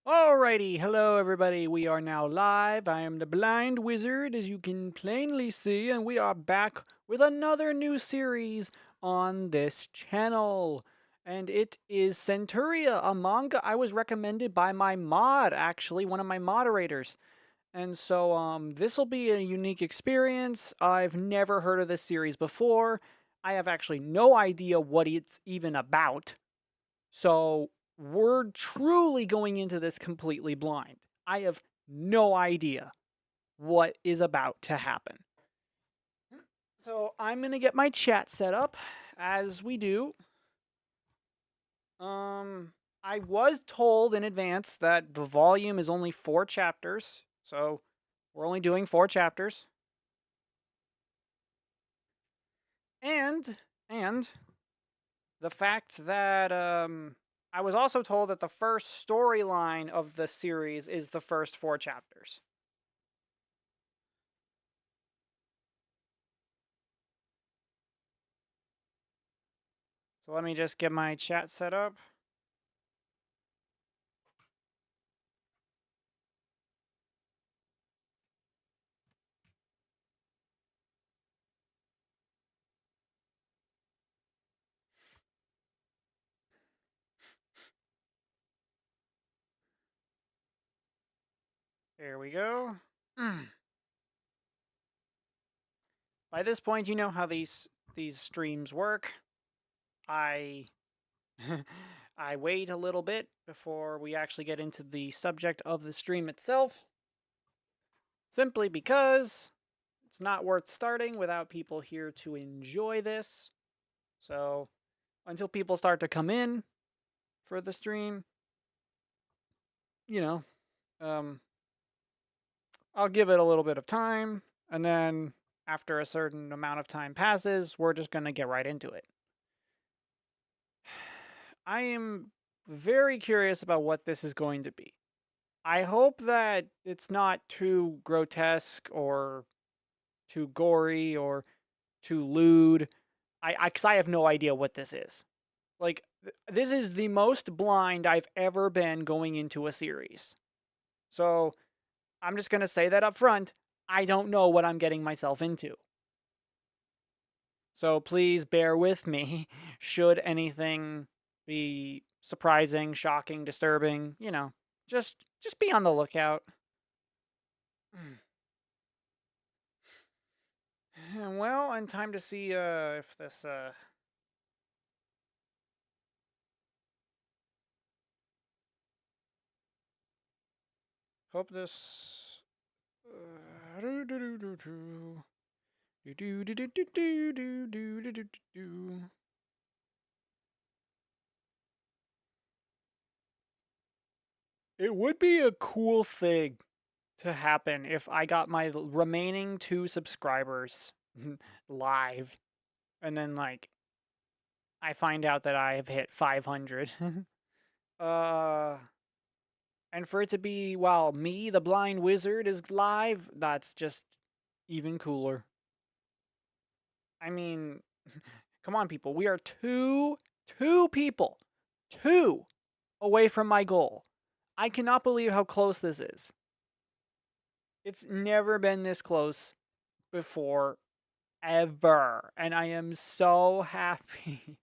Alrighty, hello everybody. We are now live. I am the Blind Wizard, as you can plainly see, and we are back with another new series on this channel. And it is Centuria, a manga I was recommended by my mod, actually, one of my moderators. And so, this will be a unique experience. I've never heard of this series before. I have actually no idea what it's even about. So we're truly going into this completely blind. I have no idea what is about to happen. So I'm going to get my chat set up as we do. I was told in advance that the volume is only 4 chapters. So we're only doing 4 chapters. And the fact that I was also told that the first storyline of the series is the first 4 chapters. So let me just get my chat set up. There we go. By this point, you know how these streams work. I I wait a little bit before we actually get into the subject of the stream itself, simply because it's not worth starting without people here to enjoy this. So, until people start to come in for the stream, you know, um, I'll give it a little bit of time, and then after a certain amount of time passes, we're just going to get right into it. I am very curious about what this is going to be. I hope that it's not too grotesque or too gory or too lewd. Cause I have no idea what this is. Like, this is the most blind I've ever been going into a series. So, I'm just gonna say that up front. I don't know what I'm getting myself into. So please bear with me should anything be surprising, shocking, disturbing, just be on the lookout. Well, and time to see if this hope this do do do do do do do do do do do do do do. It would be a cool thing to happen if I got my remaining 2 subscribers live, and then, like, I find out that I have hit 500. uh, and for it to be while me, the blind wizard, is live, that's just even cooler. I mean, come on, people. We are two people, two away from my goal. I cannot believe how close this is. It's never been this close before, ever. And I am so happy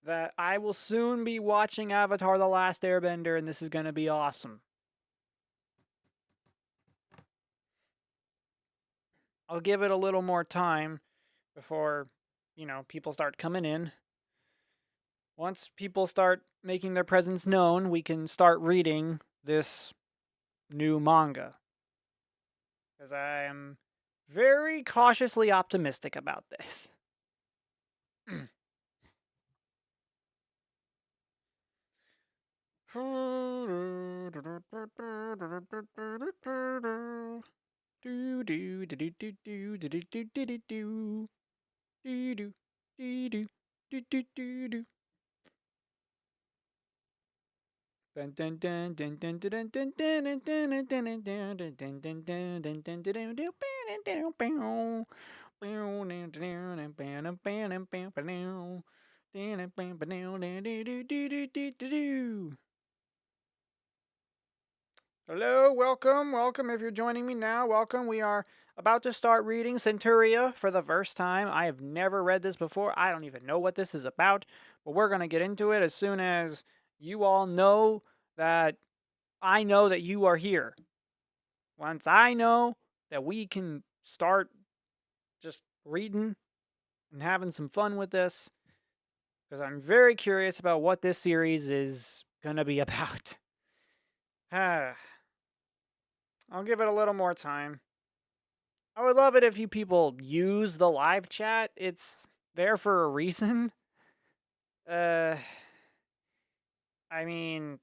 that I will soon be watching Avatar The Last Airbender, and this is going to be awesome. I'll give it a little more time before, people start coming in. Once people start making their presence known, we can start reading this new manga. Because I am very cautiously optimistic about this. Do do do do do do do do do do do do do do do do do do. Dun dun dun dun dun dun dun dun dun dun dun dun dun dun dun dun dun dun dun dun. ' Hello, welcome. If you're joining me now, welcome. We are about to start reading Centuria for the first time. I have never read this before. I don't even know what this is about, but we're going to get into it as soon as you all know that I know that you are here. Once I know that we can start just reading and having some fun with this, because I'm very curious about what this series is going to be about. I'll give it a little more time. I would love it if you people use the live chat. It's there for a reason. Uh, I mean,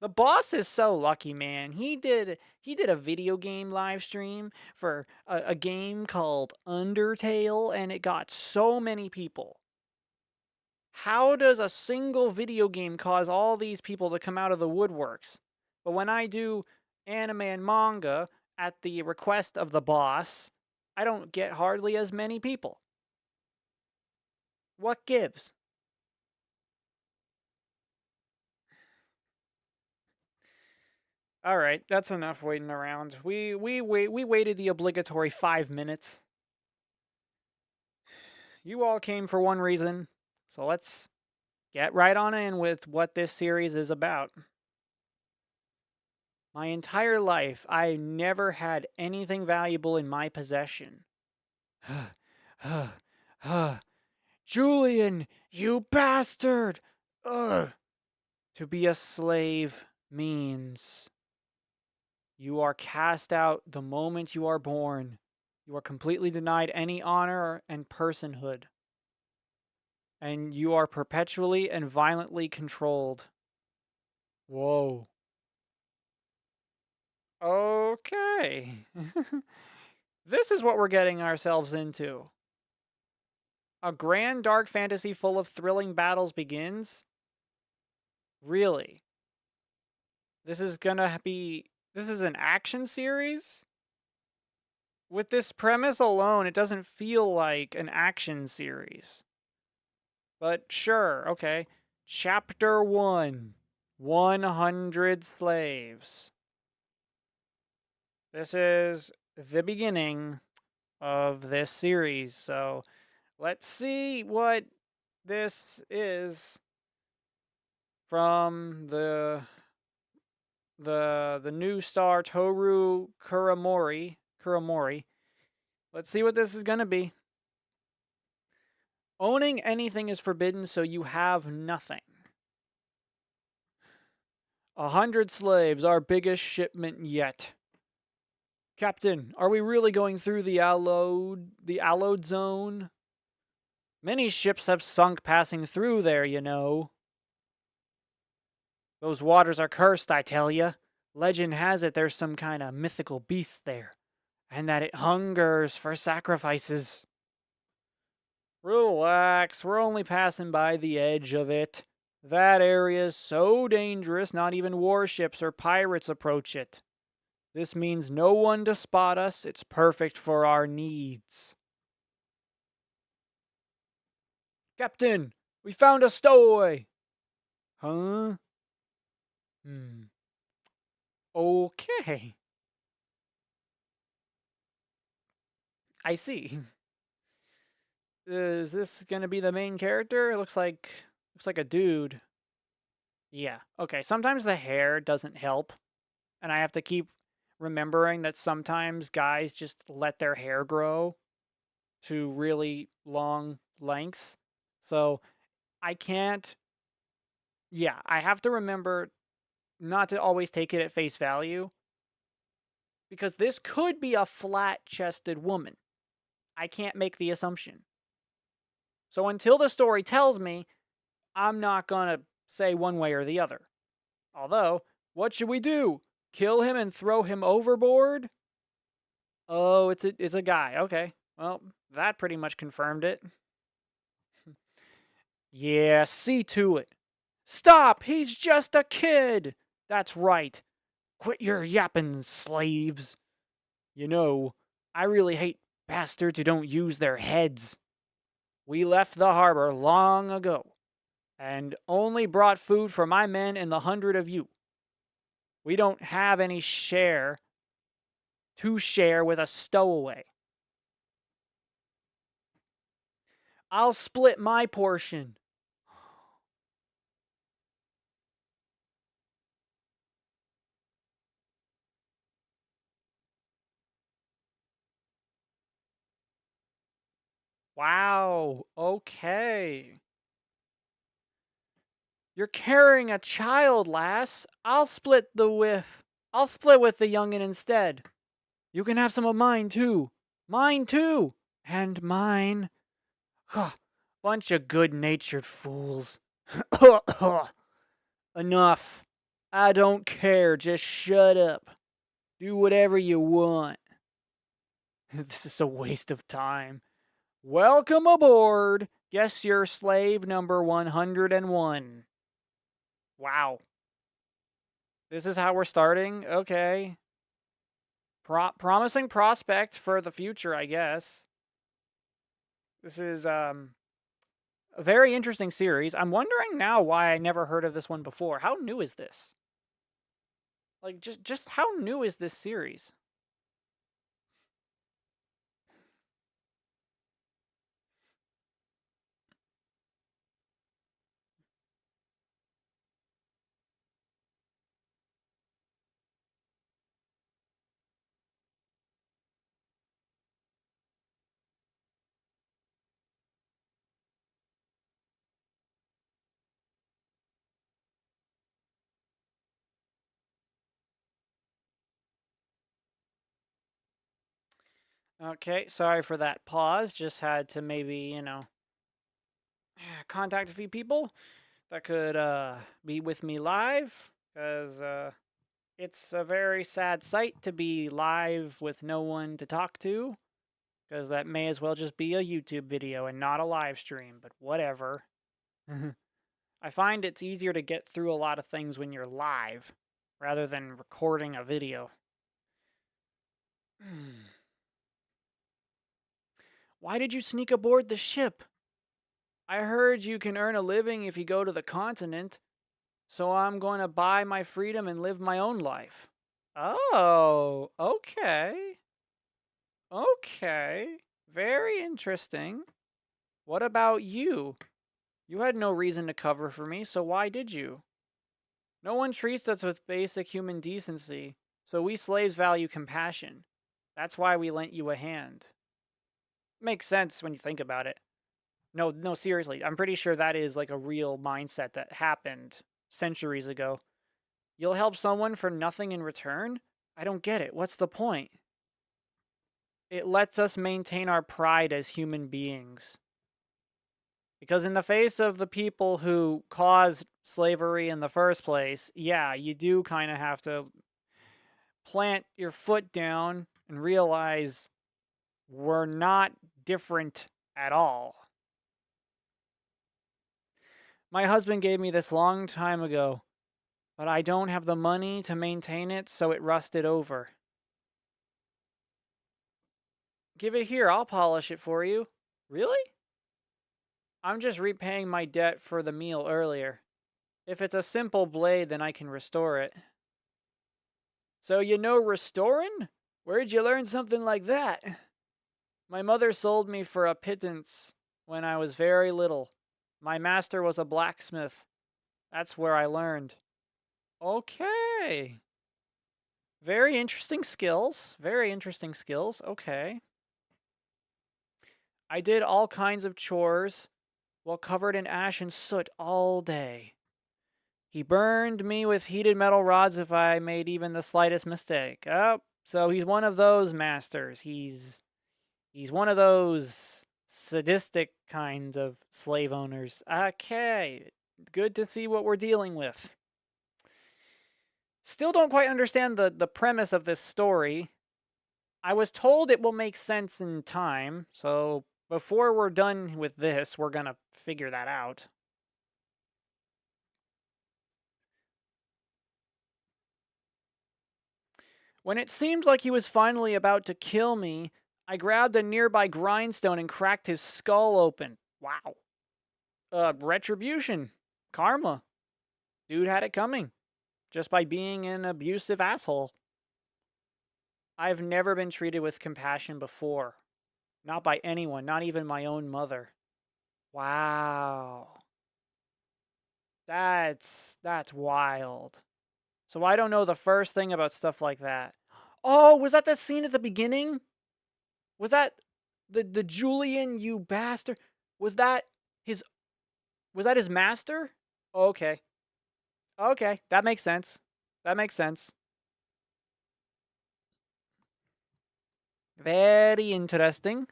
the boss is so lucky, man. He did a video game live stream for a game called Undertale, and it got so many people. How does a single video game cause all these people to come out of the woodworks? But when I do anime and manga at the request of the boss, I don't get hardly as many people. What gives? All right, that's enough waiting around. We waited the obligatory 5 minutes. You all came for one reason, so let's get right on in with what this series is about. My entire life, I never had anything valuable in my possession. Julian, you bastard! Ugh. To be a slave means you are cast out the moment you are born. You are completely denied any honor and personhood. And you are perpetually and violently controlled. Whoa. Okay. This is what we're getting ourselves into. A grand dark fantasy full of thrilling battles begins? Really? This is an action series? With this premise alone, it doesn't feel like an action series. But sure, okay. Chapter 1 100 Slaves. This is the beginning of this series, so let's see what this is from the new star Toru Kuramori. Let's see what this is gonna be. Owning anything is forbidden, so you have nothing. 100 slaves, our biggest shipment yet. Captain, are we really going through the allowed zone? Many ships have sunk passing through there, you know. Those waters are cursed, I tell ya. Legend has it there's some kind of mythical beast there, and that it hungers for sacrifices. Relax, we're only passing by the edge of it. That area's so dangerous, not even warships or pirates approach it. This means no one to spot us. It's perfect for our needs. Captain, we found a stowaway. Huh? Okay. I see. Is this gonna be the main character? It looks like a dude. Yeah. Okay. Sometimes the hair doesn't help, and I have to keep remembering that sometimes guys just let their hair grow to really long lengths. So I can't. Yeah, I have to remember not to always take it at face value because this could be a flat-chested woman. I can't make the assumption. So until the story tells me, I'm not gonna say one way or the other. Although, what should we do? Kill him and throw him overboard? Oh, it's a guy. Okay. Well, that pretty much confirmed it. Yeah, see to it. Stop! He's just a kid! That's right. Quit your yapping, slaves. You know, I really hate bastards who don't use their heads. We left the harbor long ago. and only brought food for my men and the 100 of you. We don't have any share to share with a stowaway. I'll split my portion. Wow, okay. You're carrying a child, lass. I'll split with the youngin' instead. You can have some of mine, too. Mine, too. And mine. Huh. Bunch of good-natured fools. Enough. I don't care. Just shut up. Do whatever you want. This is a waste of time. Welcome aboard. Guess you're slave number 101. Wow. This is how we're starting? Okay. Promising prospect for the future, I guess. This is a very interesting series. I'm wondering now why I never heard of this one before. How new is this? Like just how new is this series? Okay, sorry for that pause. Just had to maybe, contact a few people that could be with me live cuz it's a very sad sight to be live with no one to talk to, because that may as well just be a YouTube video and not a live stream, but whatever. I find it's easier to get through a lot of things when you're live rather than recording a video. Why did you sneak aboard the ship? I heard you can earn a living if you go to the continent, so I'm going to buy my freedom and live my own life. Oh, okay. Okay. Very interesting. What about you? You had no reason to cover for me, so why did you? No one treats us with basic human decency, so we slaves value compassion. That's why we lent you a hand. Makes sense when you think about it. No, seriously, I'm pretty sure that is like a real mindset that happened centuries ago. You'll help someone for nothing in return? I don't get it. What's the point? It lets us maintain our pride as human beings. Because in the face of the people who caused slavery in the first place, yeah, you do kind of have to plant your foot down and realize we're not different at all. My husband gave me this long time ago, but I don't have the money to maintain it, so it rusted over. Give it here, I'll polish it for you. Really? I'm just repaying my debt for the meal earlier. If it's a simple blade, then I can restore it. So you know restoring? Where'd you learn something like that? My mother sold me for a pittance when I was very little. My master was a blacksmith. That's where I learned. Okay. Very interesting skills. Very interesting skills. Okay. I did all kinds of chores while covered in ash and soot all day. He burned me with heated metal rods if I made even the slightest mistake. Oh, so he's one of those masters. He's one of those sadistic kinds of slave owners. Okay, good to see what we're dealing with. Still don't quite understand the premise of this story. I was told it will make sense in time, so before we're done with this, we're gonna figure that out. When it seemed like he was finally about to kill me, I grabbed a nearby grindstone and cracked his skull open. Wow. Retribution. Karma. Dude had it coming just by being an abusive asshole. I've never been treated with compassion before. Not by anyone, not even my own mother. Wow. That's wild. So I don't know the first thing about stuff like that. Oh, was that the scene at the beginning? Was that the Julian, you bastard? Was that his was that his master? Okay. Okay, that makes sense. That makes sense. Very interesting.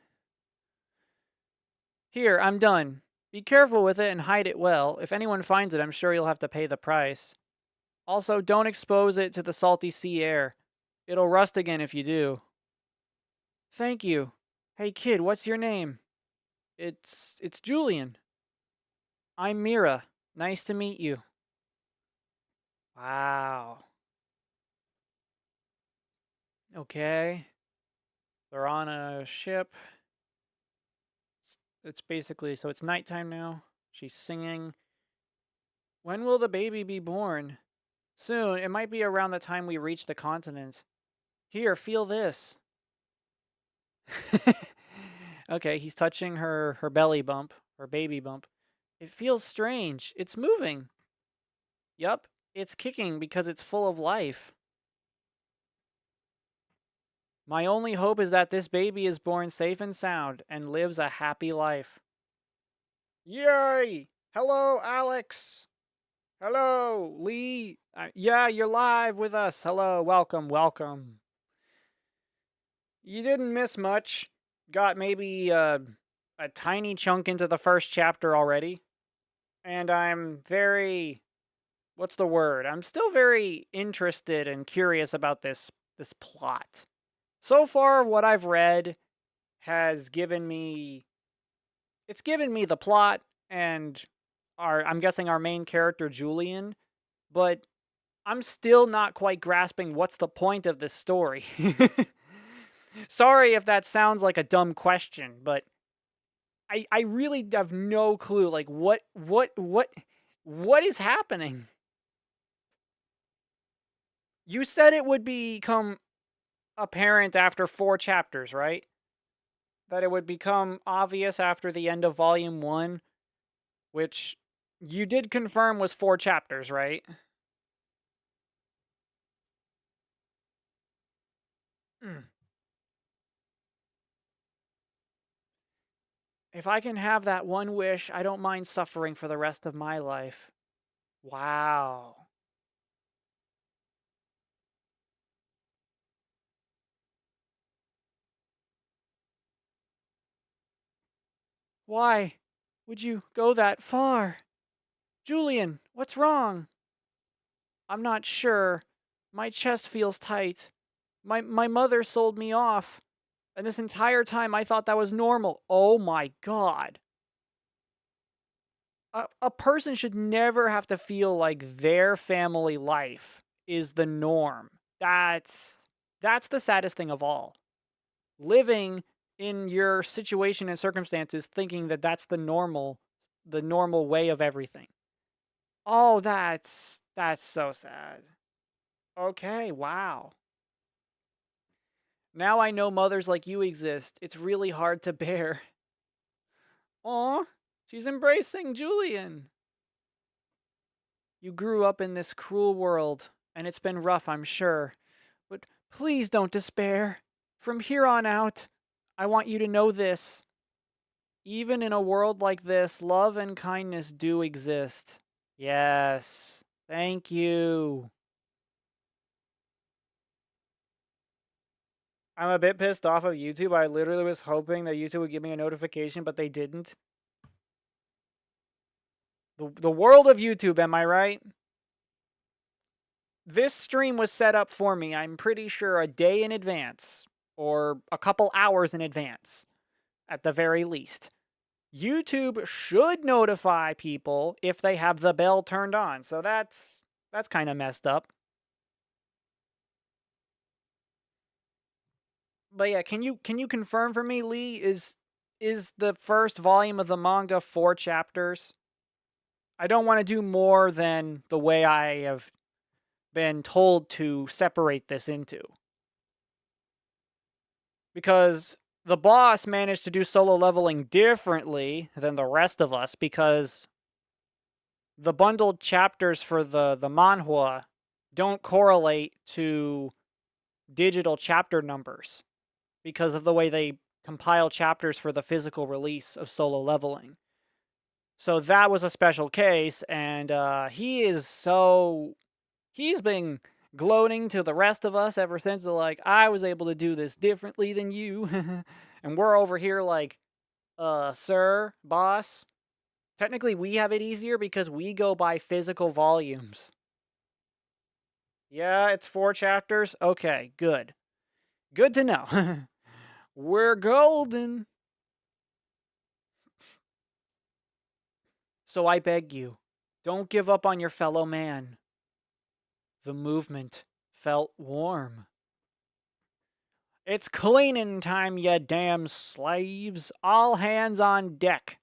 Here, I'm done. Be careful with it and hide it well. If anyone finds it, I'm sure you'll have to pay the price. Also, don't expose it to the salty sea air. It'll rust again if you do. Thank you. Hey kid, what's your name? It's Julian. I'm Mira. Nice to meet you. Wow. Okay. They're on a ship. It's basically, so it's nighttime now. She's singing. When will the baby be born? Soon. It might be around the time we reach the continent. Here, feel this. Okay, he's touching her belly bump, her baby bump. It feels strange. It's moving. Yup, it's kicking because it's full of life. My only hope is that this baby is born safe and sound and lives a happy life. Yay! Hello, Alex. Hello, Lee. Yeah, you're live with us. Hello, welcome, welcome. You didn't miss much. Got maybe a tiny chunk into the first chapter already. And I'm very, what's the word? I'm still very interested and curious about this plot. So far, what I've read has given me, it's given me the plot and I'm guessing our main character, Julian, but I'm still not quite grasping what's the point of this story. Sorry if that sounds like a dumb question, but I really have no clue. Like, what is happening? You said it would become apparent after 4 chapters, right? That it would become obvious after the end of volume 1, which you did confirm was 4 chapters, right? Mm. If I can have that one wish, I don't mind suffering for the rest of my life. Wow. Why would you go that far? Julian, what's wrong? I'm not sure. My chest feels tight. My mother sold me off. And this entire time I thought that was normal. Oh my god. A person should never have to feel like their family life is the norm. That's the saddest thing of all. Living in your situation and circumstances thinking that that's the normal way of everything. Oh, that's so sad. Okay, wow. Now I know mothers like you exist. It's really hard to bear. Aw, she's embracing Julian. You grew up in this cruel world, and it's been rough, I'm sure. But please don't despair. From here on out, I want you to know this. Even in a world like this, love and kindness do exist. Yes. Thank you. I'm a bit pissed off of YouTube. I literally was hoping that YouTube would give me a notification, but they didn't. The world of YouTube, am I right? This stream was set up for me, I'm pretty sure, a day in advance, or a couple hours in advance, at the very least. YouTube should notify people if they have the bell turned on, so that's kind of messed up. But yeah, can you confirm for me, Lee, is the first volume of the manga 4 chapters? I don't want to do more than the way I have been told to separate this into. Because the boss managed to do solo leveling differently than the rest of us because the bundled chapters for the manhwa don't correlate to digital chapter numbers because of the way they compile chapters for the physical release of solo leveling. So that was a special case, and he's been gloating to the rest of us ever since. Like, I was able to do this differently than you, and we're over here like, sir, boss. Technically, we have it easier because we go by physical volumes. Yeah, it's 4 chapters. Okay, good. Good to know. We're golden. So I beg you, don't give up on your fellow man. The movement felt warm. It's cleaning time, you damn slaves. All hands on deck.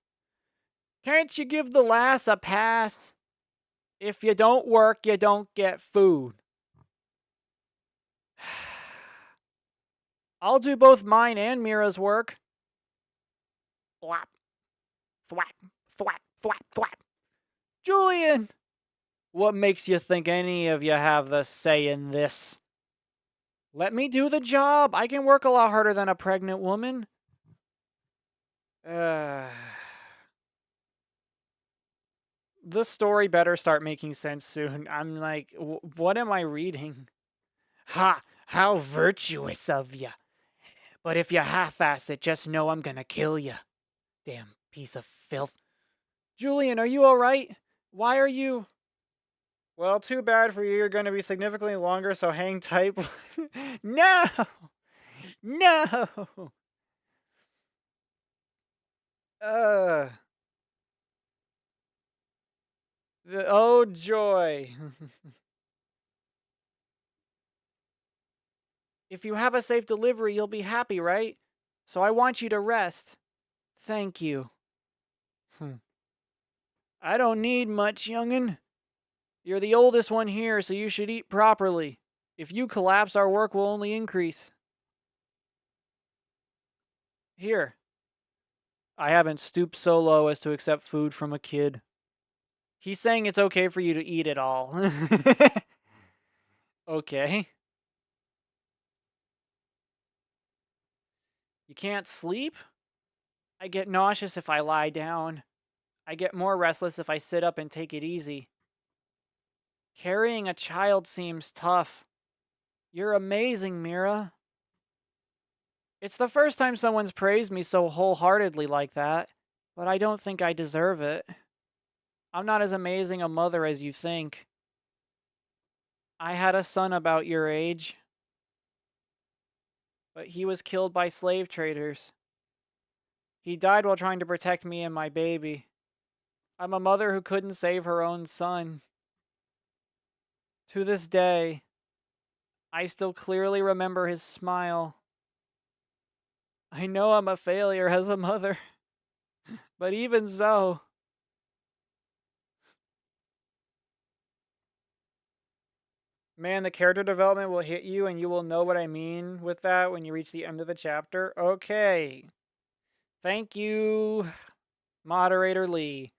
Can't you give the lass a pass? If you don't work, you don't get food. I'll do both mine and Mira's work. Thwap, thwap, thwap, thwap, thwap. Julian! What makes you think any of you have the say in this? Let me do the job. I can work a lot harder than a pregnant woman. The story better start making sense soon. I'm like, what am I reading? Ha! How virtuous of ya. But if you half-ass it, just know I'm gonna kill ya. Damn piece of filth. Julian, are you alright? Why are you... Well, too bad for you. You're gonna be significantly longer, so hang tight. No! No! Uh... Oh, joy. If you have a safe delivery, you'll be happy, right? So I want you to rest. Thank you. I don't need much, young'un. You're the oldest one here, so you should eat properly. If you collapse, our work will only increase. Here. I haven't stooped so low as to accept food from a kid. He's saying it's okay for you to eat it all. Okay. You can't sleep? I get nauseous if I lie down. I get more restless if I sit up and take it easy. Carrying a child seems tough. You're amazing, Mira. It's the first time someone's praised me so wholeheartedly like that, but I don't think I deserve it. I'm not as amazing a mother as you think. I had a son about your age, but he was killed by slave traders. He died while trying to protect me and my baby. I'm a mother who couldn't save her own son. To this day, I still clearly remember his smile. I know I'm a failure as a mother, but even so... Man, the character development will hit you and you will know what I mean with that when you reach the end of the chapter. Okay. Thank you, Moderator Lee.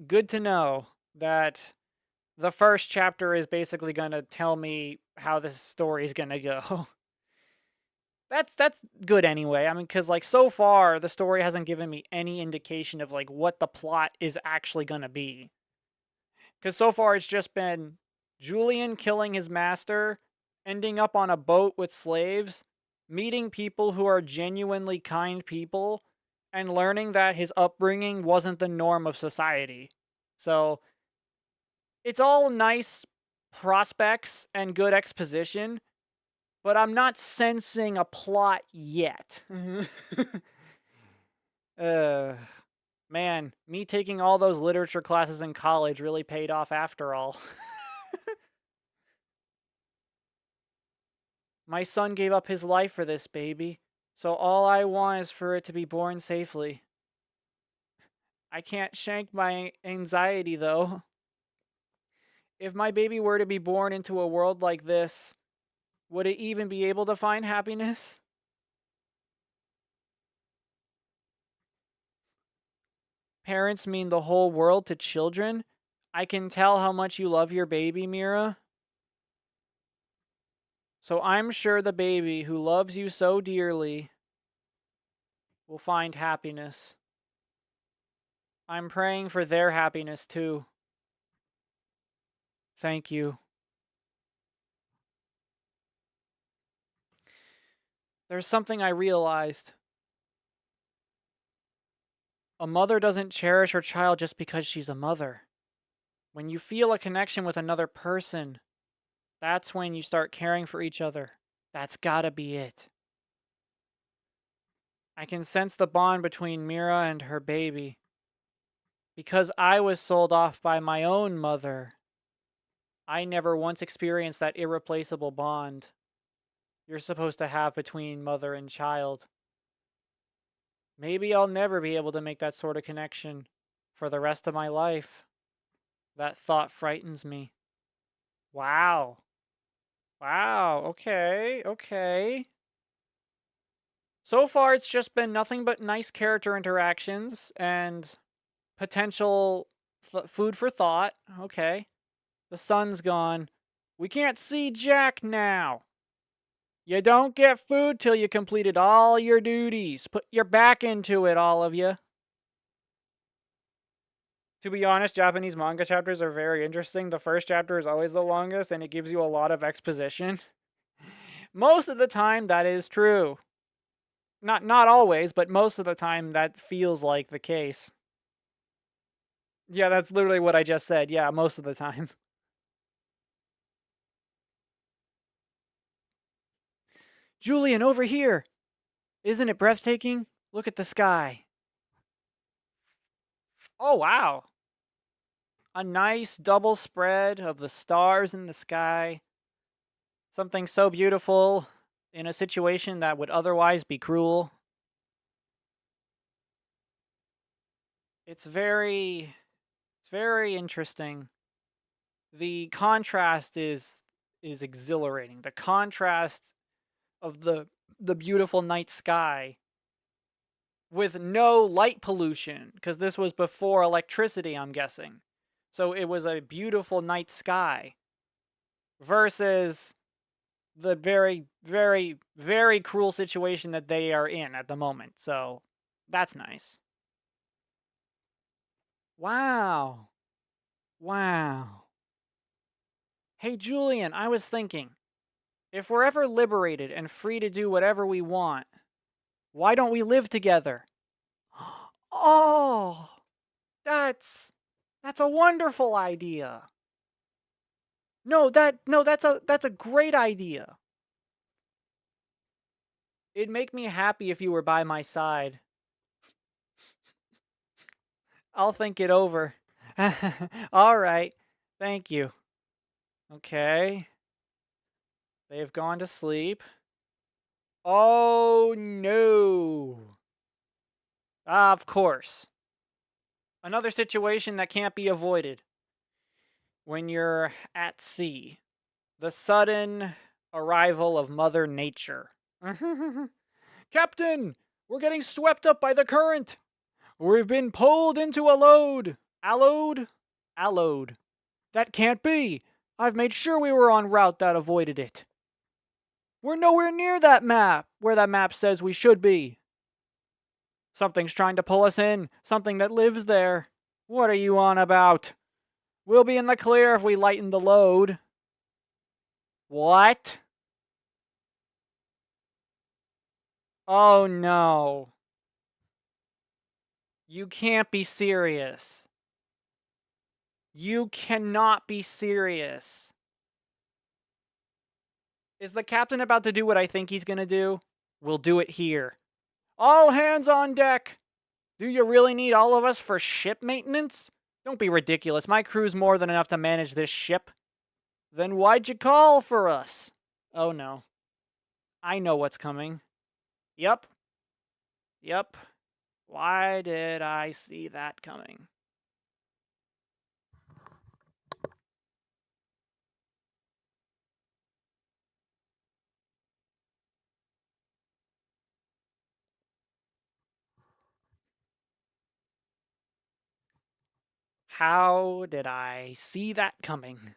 Good to know that the first chapter is basically going to tell me how this story is going to go. That's good anyway. I mean, because, like, so far, the story hasn't given me any indication of, like, what the plot is actually going to be. Because so far, it's just been Julian killing his master, ending up on a boat with slaves, meeting people who are genuinely kind people, and learning that his upbringing wasn't the norm of society. So, it's all nice prospects and good exposition, but I'm not sensing a plot yet. uh, man, me taking all those literature classes in college really paid off after all. My son gave up his life for this baby, so all I want is for it to be born safely. I can't shank my anxiety, though. If my baby were to be born into a world like this, would it even be able to find happiness? Parents mean the whole world to children. I can tell how much you love your baby, Mira. So I'm sure the baby who loves you so dearly will find happiness. I'm praying for their happiness too. Thank you. There's something I realized. A mother doesn't cherish her child just because she's a mother. When you feel a connection with another person, that's when you start caring for each other. That's gotta be it. I can sense the bond between Mira and her baby. Because I was sold off by my own mother, I never once experienced that irreplaceable bond you're supposed to have between mother and child. Maybe I'll never be able to make that sort of connection for the rest of my life. That thought frightens me. Wow. Wow. Okay. Okay. So far, it's just been nothing but nice character interactions and potential food for thought. Okay. The sun's gone. We can't see Jack now. You don't get food till you completed all your duties. Put your back into it, all of you. To be honest, Japanese manga chapters are very interesting. The first chapter is always the longest, and it gives you a lot of exposition. Most of the time, that is true. Not always, but most of the time, that feels like the case. Yeah, that's literally what I just said. Yeah, most of the time. Julian, over here! Isn't it breathtaking? Look at the sky. Oh, wow. A nice double spread of the stars in the sky. Something so beautiful in a situation that would otherwise be cruel. It's very interesting. The contrast is exhilarating. The contrast of the beautiful night sky with no light pollution, because this was before electricity, I'm guessing. So it was a beautiful night sky versus the very, very, very cruel situation that they are in at the moment. So that's nice. Wow. Wow. Hey, Julian, I was thinking, if we're ever liberated and free to do whatever we want, why don't we live together? Oh, that's that's a wonderful idea. No, that's a great idea. It'd make me happy if you were by my side. I'll think it over. All right. Thank you. Okay. They've gone to sleep. Oh no. Of course. Another situation that can't be avoided when you're at sea. The sudden arrival of Mother Nature. Captain, we're getting swept up by the current. We've been pulled into a load. Allowed? Allowed. That can't be. I've made sure we were on route that avoided it. We're nowhere near that map, where that map says we should be. Something's trying to pull us in, something that lives there. What are you on about? We'll be in the clear if we lighten the load. What? Oh no. You can't be serious. You cannot be serious. Is the captain about to do what I think he's gonna do? We'll do it here. All hands on deck! Do you really need all of us for ship maintenance? Don't be ridiculous. My crew's more than enough to manage this ship. Then why'd you call for us? Oh no. I know what's coming. Yep. Yep. Why did I see that coming? How did I see that coming?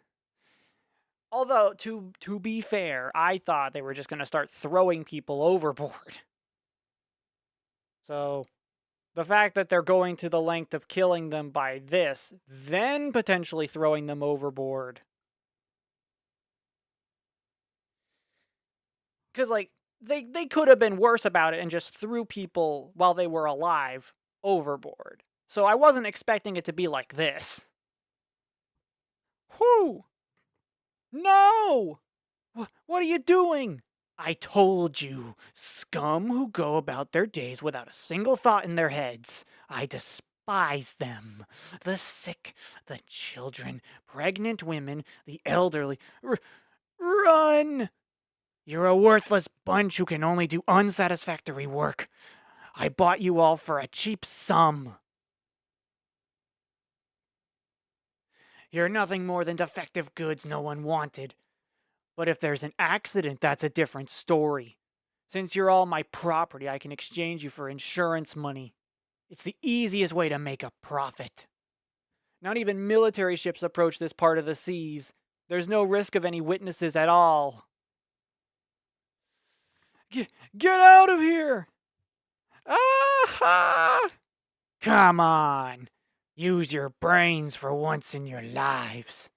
Although, to be fair, I thought they were just gonna start throwing people overboard. So, the fact that they're going to the length of killing them by this, then potentially throwing them overboard. Because, like, they could have been worse about it and just threw people while they were alive overboard. So I wasn't expecting it to be like this. Whew! No! What are you doing? I told you, scum who go about their days without a single thought in their heads. I despise them. The sick, the children, pregnant women, the elderly. Run! You're a worthless bunch who can only do unsatisfactory work. I bought you all for a cheap sum. You're nothing more than defective goods no one wanted. But if there's an accident, that's a different story. Since you're all my property, I can exchange you for insurance money. It's the easiest way to make a profit. Not even military ships approach this part of the seas. There's no risk of any witnesses at all. Get out of here! Ah! Come on! Use your brains for once in your lives.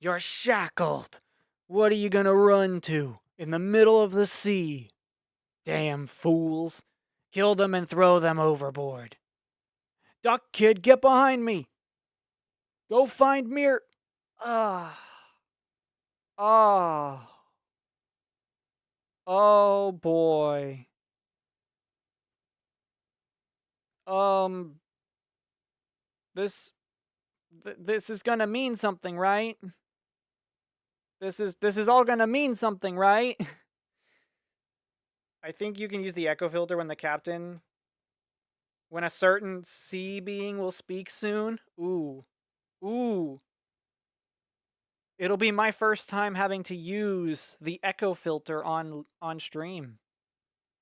You're shackled. What are you gonna run to? In the middle of the sea? Damn fools. Kill them and throw them overboard. Duck Kid, get behind me. Go find Mir. Ah. Oh. Oh boy. Um this this is going to mean something, right? This is all going to mean something, right? I think you can use the echo filter when a certain sea being will speak soon. Ooh. Ooh. It'll be my first time having to use the echo filter on stream.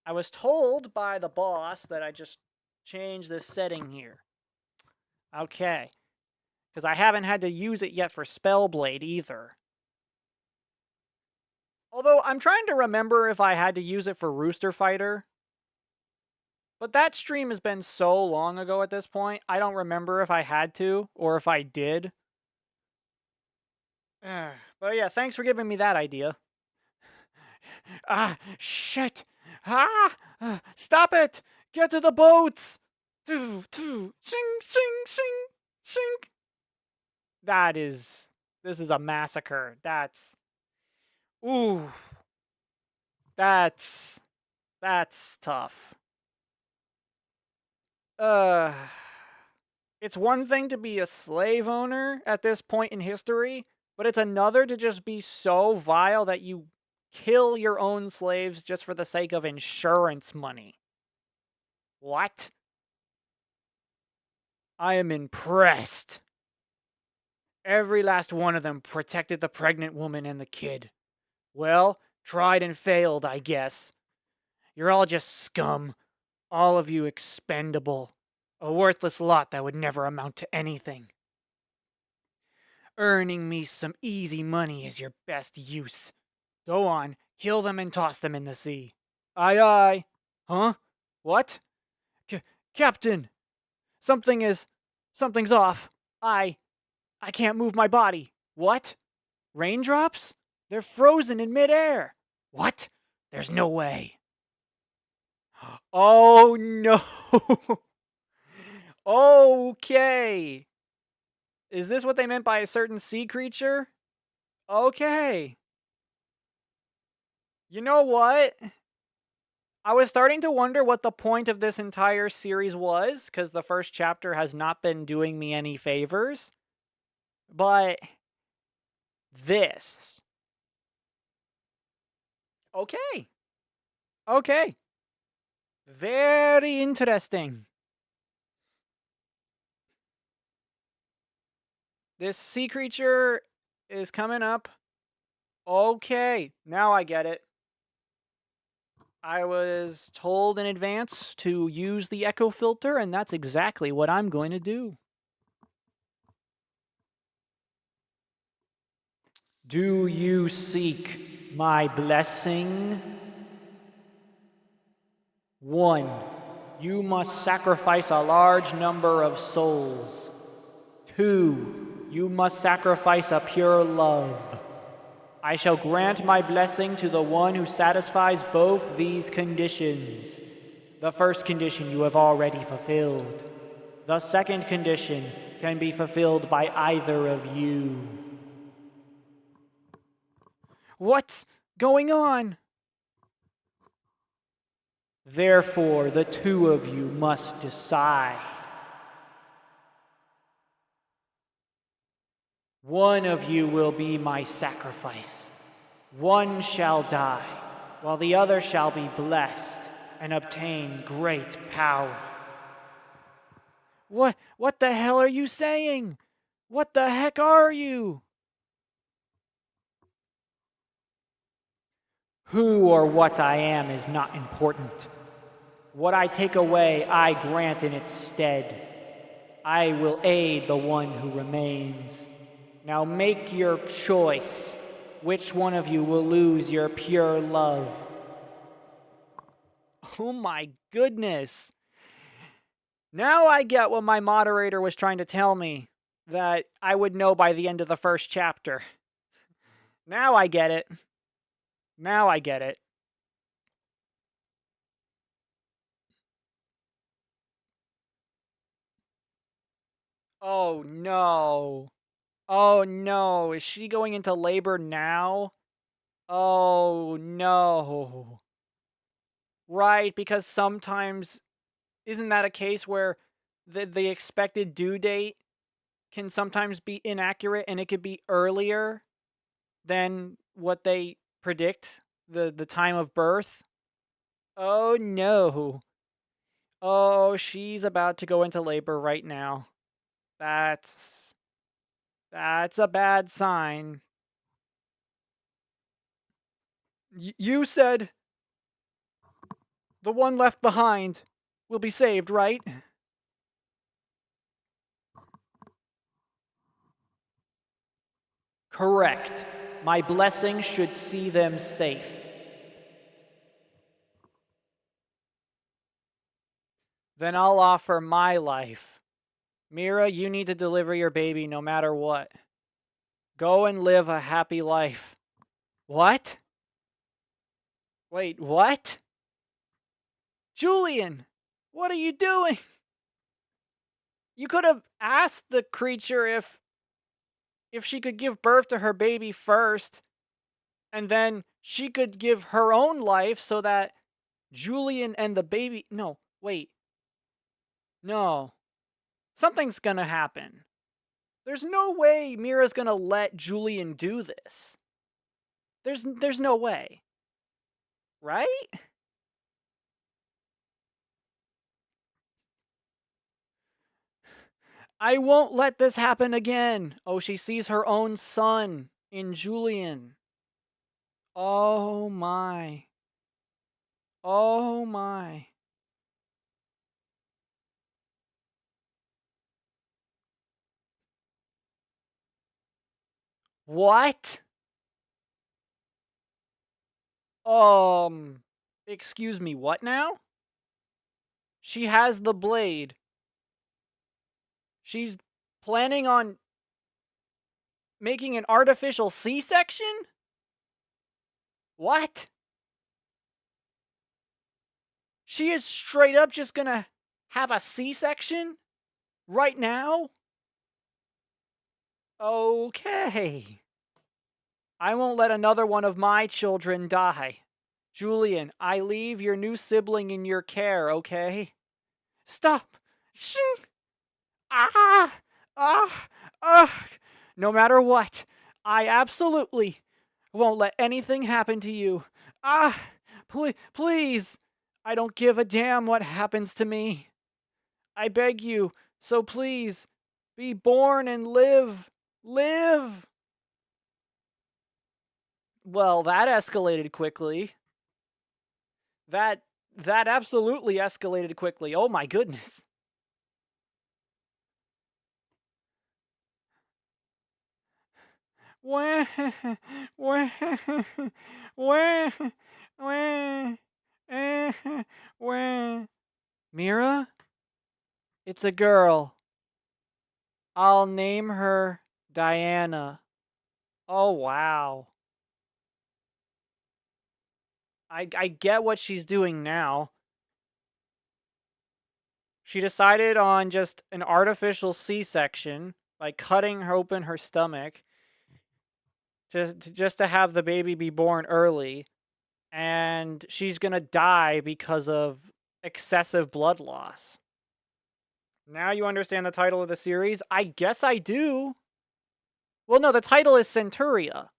I was told by the boss that I just change this setting here. Okay. Because I haven't had to use it yet for Spellblade either. Although I'm trying to remember if I had to use it for Rooster Fighter. But that stream has been so long ago at this point, I don't remember if I had to or if I did. But yeah, thanks for giving me that idea. Ah, shit! Ah! Stop it! Get to the boats! Sing, sing, sing, sing. This is a massacre. Ooh, that's, that's tough. Uh, it's one thing to be a slave owner at this point in history, but it's another to just be so vile that you kill your own slaves just for the sake of insurance money. What? I am impressed. Every last one of them protected the pregnant woman and the kid. Well, tried and failed, I guess. You're all just scum. All of you expendable. A worthless lot that would never amount to anything. Earning me some easy money is your best use. Go on, kill them and toss them in the sea. Aye aye. Huh? What? Captain! Something's off. I can't move my body. What? Raindrops? They're frozen in midair. What? There's no way. Oh no. Okay. Is this what they meant by a certain sea creature? Okay. You know what? I was starting to wonder what the point of this entire series was, because the first chapter has not been doing me any favors. But this. Okay. Okay. Very interesting. This sea creature is coming up. Okay, now I get it. I was told in advance to use the echo filter, and that's exactly what I'm going to do. Do you seek my blessing? 1. You must sacrifice a large number of souls. 2. You must sacrifice a pure love. I shall grant my blessing to the one who satisfies both these conditions. The first condition you have already fulfilled. The second condition can be fulfilled by either of you. What's going on? Therefore, the two of you must decide. One of you will be my sacrifice. One shall die, while the other shall be blessed and obtain great power. What the hell are you saying? What the heck are you? Who or what I am is not important. What I take away, I grant in its stead. I will aid the one who remains. Now make your choice. Which one of you will lose your pure love? Oh my goodness. Now I get what my moderator was trying to tell me, that I would know by the end of the first chapter. Now I get it. Now I get it. Oh no. Oh no. Is she going into labor now? Oh no. Right, because sometimes, isn't that a case where the expected due date can sometimes be inaccurate and it could be earlier than what they predict, the time of birth? Oh no. Oh, she's about to go into labor right now. That's that's a bad sign. You said the one left behind will be saved, right? Correct. My blessing should see them safe. Then I'll offer my life. Mira, you need to deliver your baby no matter what. Go and live a happy life. What? Wait, what? Julian, what are you doing? You could have asked the creature if she could give birth to her baby first, and then she could give her own life so that Julian and the baby. No, wait. No. Something's gonna happen. There's no way Mira's gonna let Julian do this. There's no way. Right? I won't let this happen again. Oh, she sees her own son in Julian. Oh my. Oh my. What? Excuse me, what now? She has the blade. She's planning on making an artificial C-section? What? She is straight up just gonna have a C-section? Right now? Okay. I won't let another one of my children die. Julian, I leave your new sibling in your care, okay? Stop! Shing! Ah! Ah! Ah! No matter what, I absolutely won't let anything happen to you. Ah! Please! I don't give a damn what happens to me. I beg you, so please, be born and live. Live! Well, that escalated quickly. That that absolutely escalated quickly. Oh my goodness. Wah, wah, wah, wah, eh, wah. Mira? It's a girl. I'll name her Diana. Oh, wow. I get what she's doing now. She decided on just an artificial C-section, like cutting open her stomach, just to have the baby be born early, and she's gonna die because of excessive blood loss. Now you understand the title of the series? I guess I do. Well, no, the title is Centuria.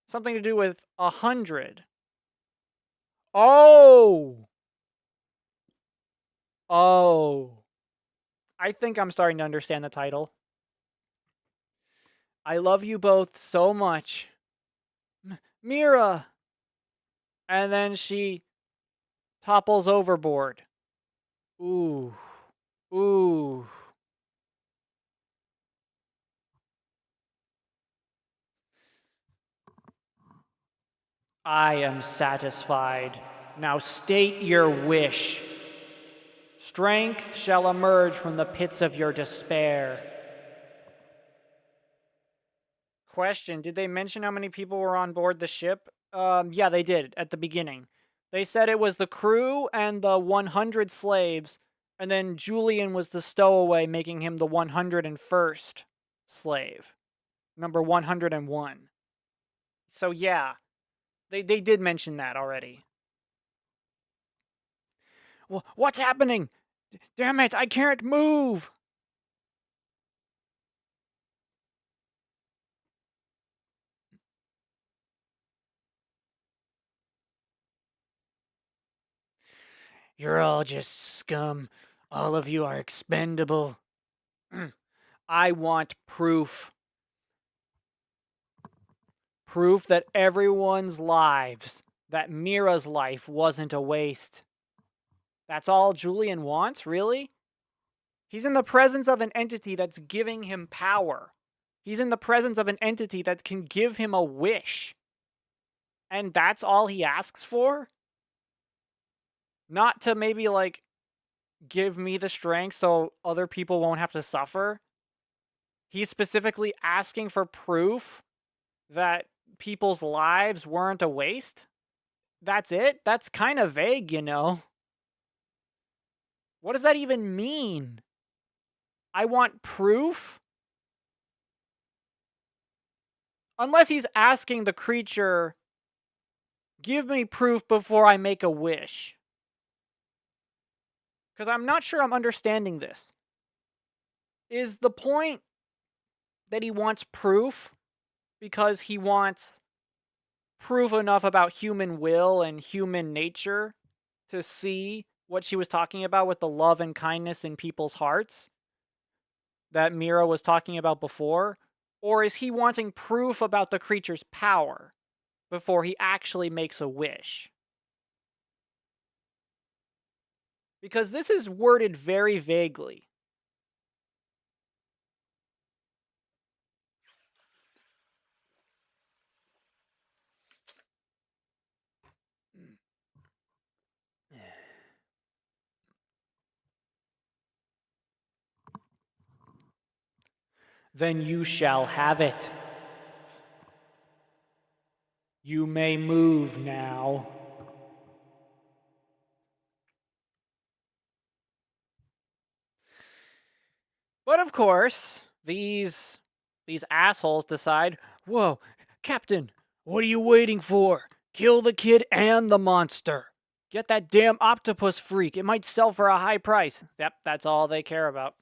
Something to do with 100. Oh! Oh. I think I'm starting to understand the title. I love you both so much. Mira! And then she topples overboard. Ooh. Ooh. I am satisfied. Now state your wish. Strength shall emerge from the pits of your despair. Question: did they mention how many people were on board the ship? Yeah, they did at the beginning. They said it was the crew and the 100 slaves, and then Julian was the stowaway, making him the 101st slave, number 101. So yeah, they did mention that already. What's happening? Damn it, I can't move! You're all just scum. All of you are expendable. I want proof. Proof that everyone's lives, that Mira's life wasn't a waste. That's all Julian wants, really? He's in the presence of an entity that's giving him power. He's in the presence of an entity that can give him a wish. And that's all he asks for? Not to maybe, like, give me the strength so other people won't have to suffer? He's specifically asking for proof that people's lives weren't a waste? That's it? That's kind of vague, you know? What does that even mean? I want proof? Unless he's asking the creature, give me proof before I make a wish. Because I'm not sure I'm understanding this. Is the point that he wants proof because he wants proof enough about human will and human nature to see what she was talking about with the love and kindness in people's hearts that Mira was talking about before? Or is he wanting proof about the creature's power before he actually makes a wish? Because this is worded very vaguely. Then you shall have it. You may move now. But of course, these assholes decide, "Whoa, Captain, what are you waiting for? Kill the kid and the monster. Get that damn octopus freak. It might sell for a high price." Yep, that's all they care about.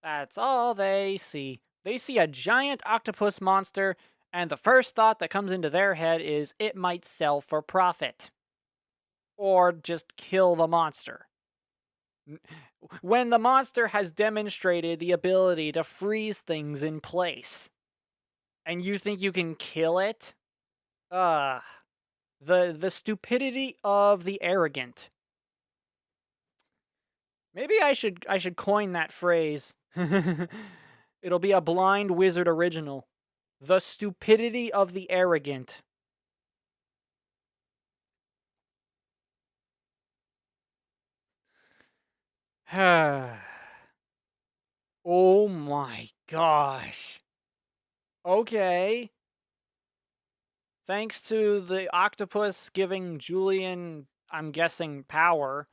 That's all they see. They see a giant octopus monster, and the first thought that comes into their head is it might sell for profit. Or just kill the monster. When the monster has demonstrated the ability to freeze things in place. And you think you can kill it? Uh, the stupidity of the arrogant. Maybe I should coin that phrase. It'll be a blind wizard original. The stupidity of the arrogant. Oh my gosh. Okay. Thanks to the octopus giving Julian, I'm guessing, power,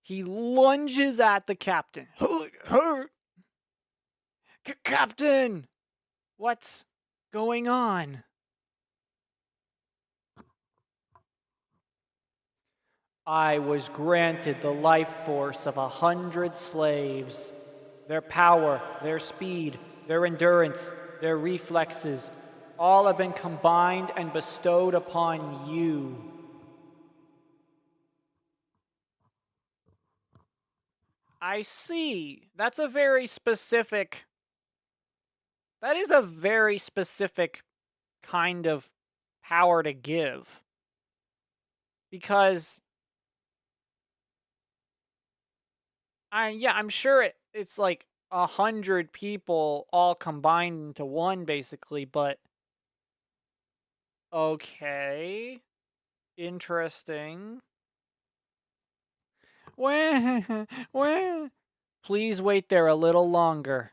he lunges at the captain. Captain! What's going on? I was granted the life force of 100 slaves. Their power, their speed, their endurance, their reflexes, all have been combined and bestowed upon you. I see. That is a very specific kind of power to give. Because I'm sure it's like 100 people all combined into one basically, but okay. Interesting. Wah, wah. Please wait there a little longer.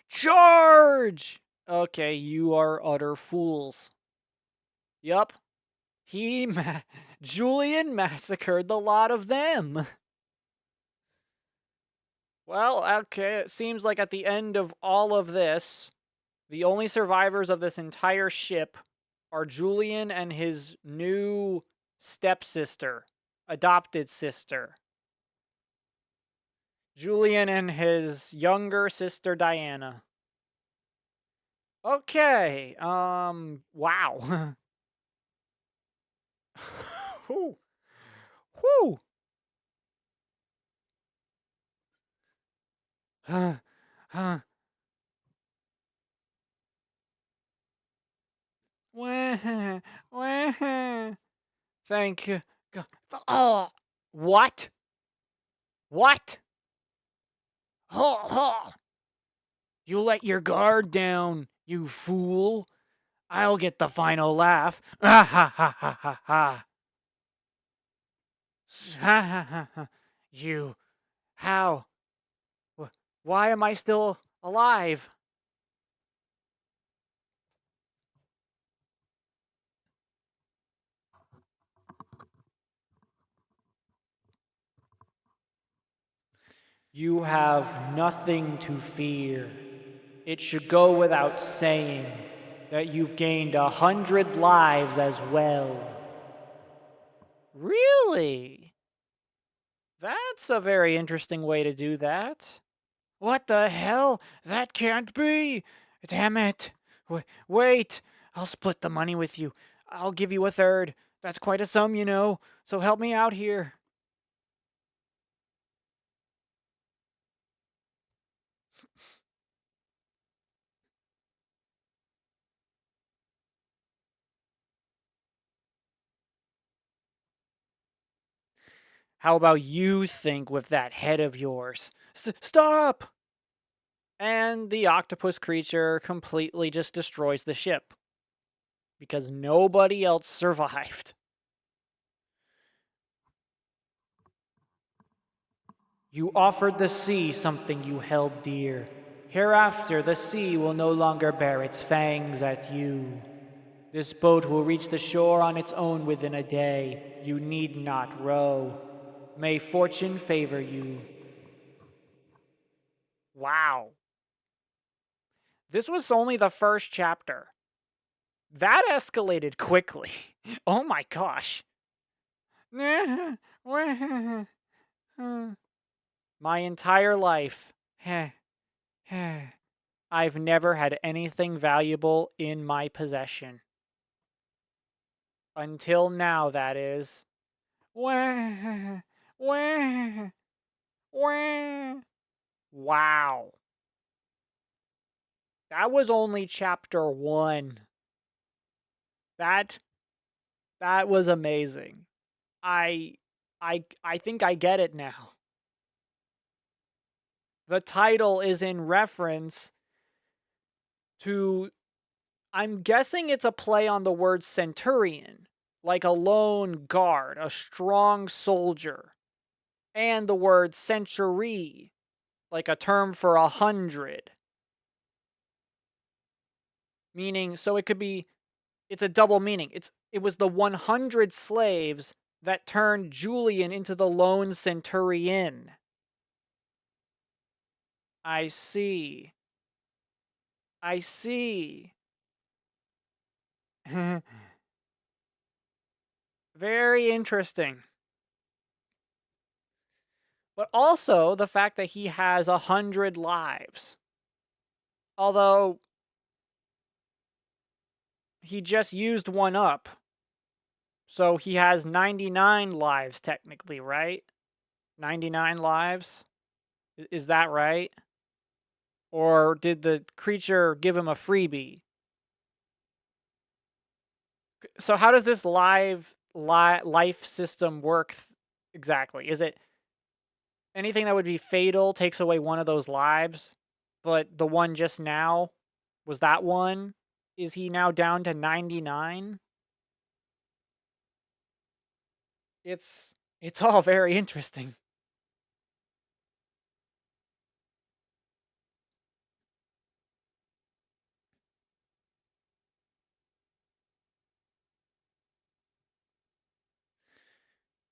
Charge! Okay, you are utter fools. Yup. Julian massacred the lot of them. Well, okay, it seems like at the end of all of this, the only survivors of this entire ship are Julian and his new stepsister, adopted sister. Julian and his younger sister Diana. Okay, wow. Whew. Whew. Huh. Huh. Wah. Wah. Thank you. Oh. What? What? Ho, ho. You let your guard down, you fool. I'll get the final laugh. Ah ha ha ha ha ha. Ha ha ha ha. You. How? Why am I still alive? You have nothing to fear. It should go without saying that you've gained 100 lives as well. Really? That's a very interesting way to do that. What the hell? That can't be! Damn it! Wait! I'll split the money with you. I'll give you a third. That's quite a sum, you know. So help me out here. How about you think with that head of yours? Stop! And the octopus creature completely just destroys the ship because nobody else survived. You offered the sea something you held dear. Hereafter, the sea will no longer bear its fangs at you. This boat will reach the shore on its own within a day. You need not row. May fortune favor you. Wow. This was only the first chapter. That escalated quickly. Oh my gosh. My entire life, I've never had anything valuable in my possession. Until now, that is. Wow. That was only chapter 1. That that was amazing. I I think I get it now. The title is in reference to, I'm guessing it's a play on the word centurion, like a lone guard, a strong soldier, and the word century, like a term for 100, meaning, so it could be, it's a double meaning. It was the 100 slaves that turned Julian into the lone centurion. I see. I see. Very interesting. But also the fact that he has 100 lives. Although he just used one up. So he has 99 lives technically, right? 99 lives? Is that right? Or did the creature give him a freebie? So how does this life system work exactly? Is it anything that would be fatal takes away one of those lives, but the one just now was that one? Is he now down to 99? It's all very interesting.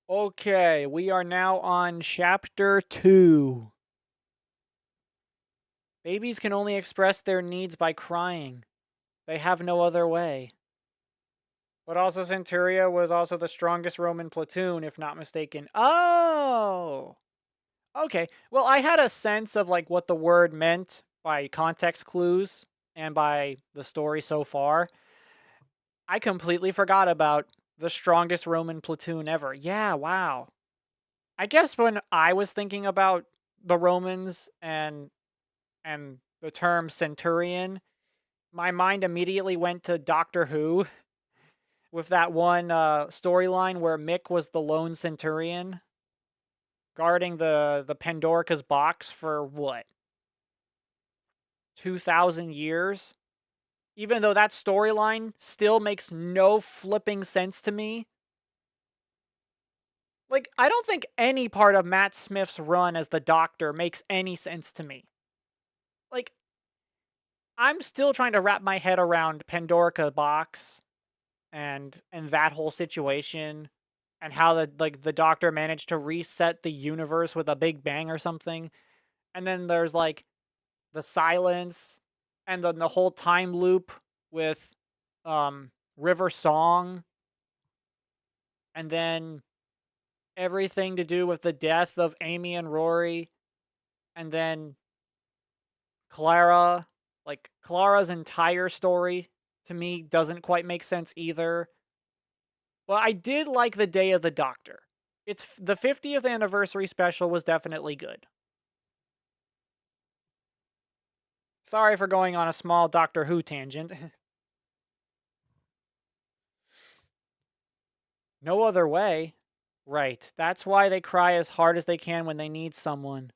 Okay, we are now on chapter 2. Babies can only express their needs by crying. They have no other way. But also Centuria was also the strongest Roman platoon, if not mistaken. Oh! Okay. Well, I had a sense of like what the word meant by context clues and by the story so far. I completely forgot about the strongest Roman platoon ever. Yeah, wow. I guess when I was thinking about the Romans and the term centurion, my mind immediately went to Doctor Who with that one storyline where Mick was the lone centurion guarding the Pandorica's box for what, 2,000 years? Even though that storyline still makes no flipping sense to me. Like, I don't think any part of Matt Smith's run as the Doctor makes any sense to me. Like, I'm still trying to wrap my head around Pandorica box and that whole situation and how the Doctor managed to reset the universe with a big bang or something. And then there's like the silence and then the whole time loop with River Song, and then everything to do with the death of Amy and Rory, and then Clara. Like, Clara's entire story to me doesn't quite make sense either. But I did like the Day of the Doctor. It's the 50th anniversary special was definitely good. Sorry for going on a small Doctor Who tangent. No other way. Right. That's why they cry as hard as they can when they need someone.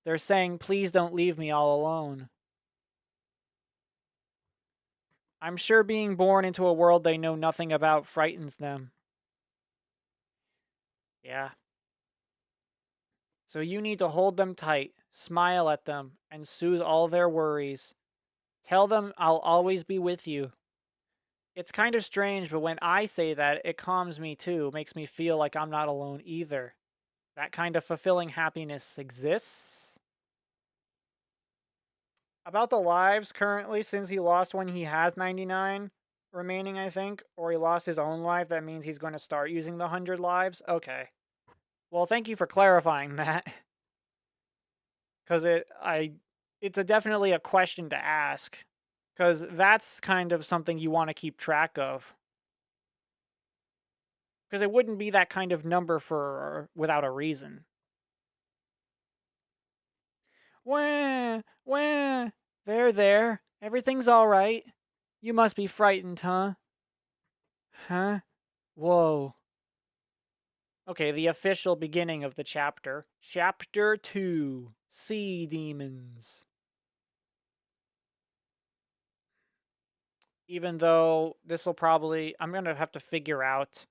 They're saying, please don't leave me all alone. I'm sure being born into a world they know nothing about frightens them. Yeah. So you need to hold them tight, smile at them, and soothe all their worries. Tell them I'll always be with you. It's kind of strange, but when I say that, it calms me too, makes me feel like I'm not alone either. That kind of fulfilling happiness exists. About the lives currently, since he lost one, he has 99 remaining, I think, or he lost his own life. That means he's going to start using the 100 lives. Okay. Well, thank you for clarifying that, because it's definitely a question to ask, because that's kind of something you want to keep track of, because it wouldn't be that kind of number for without a reason. Wah, wah. There, there. Everything's all right. You must be frightened, huh? Huh? Whoa. Okay, the official beginning of the chapter. Chapter 2. Sea Demons. Even though this will probably... I'm going to have to figure out...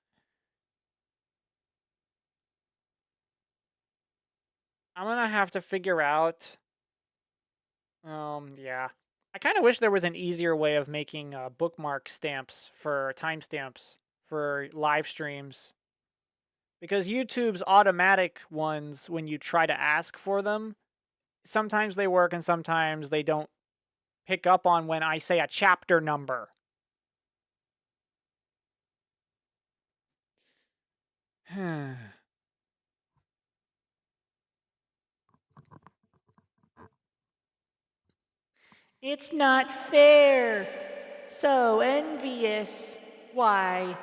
I'm going to have to figure out... yeah. I kind of wish there was an easier way of making bookmark stamps for timestamps for live streams. Because YouTube's automatic ones, when you try to ask for them, sometimes they work and sometimes they don't pick up on when I say a chapter number. It's not fair. So envious. Why?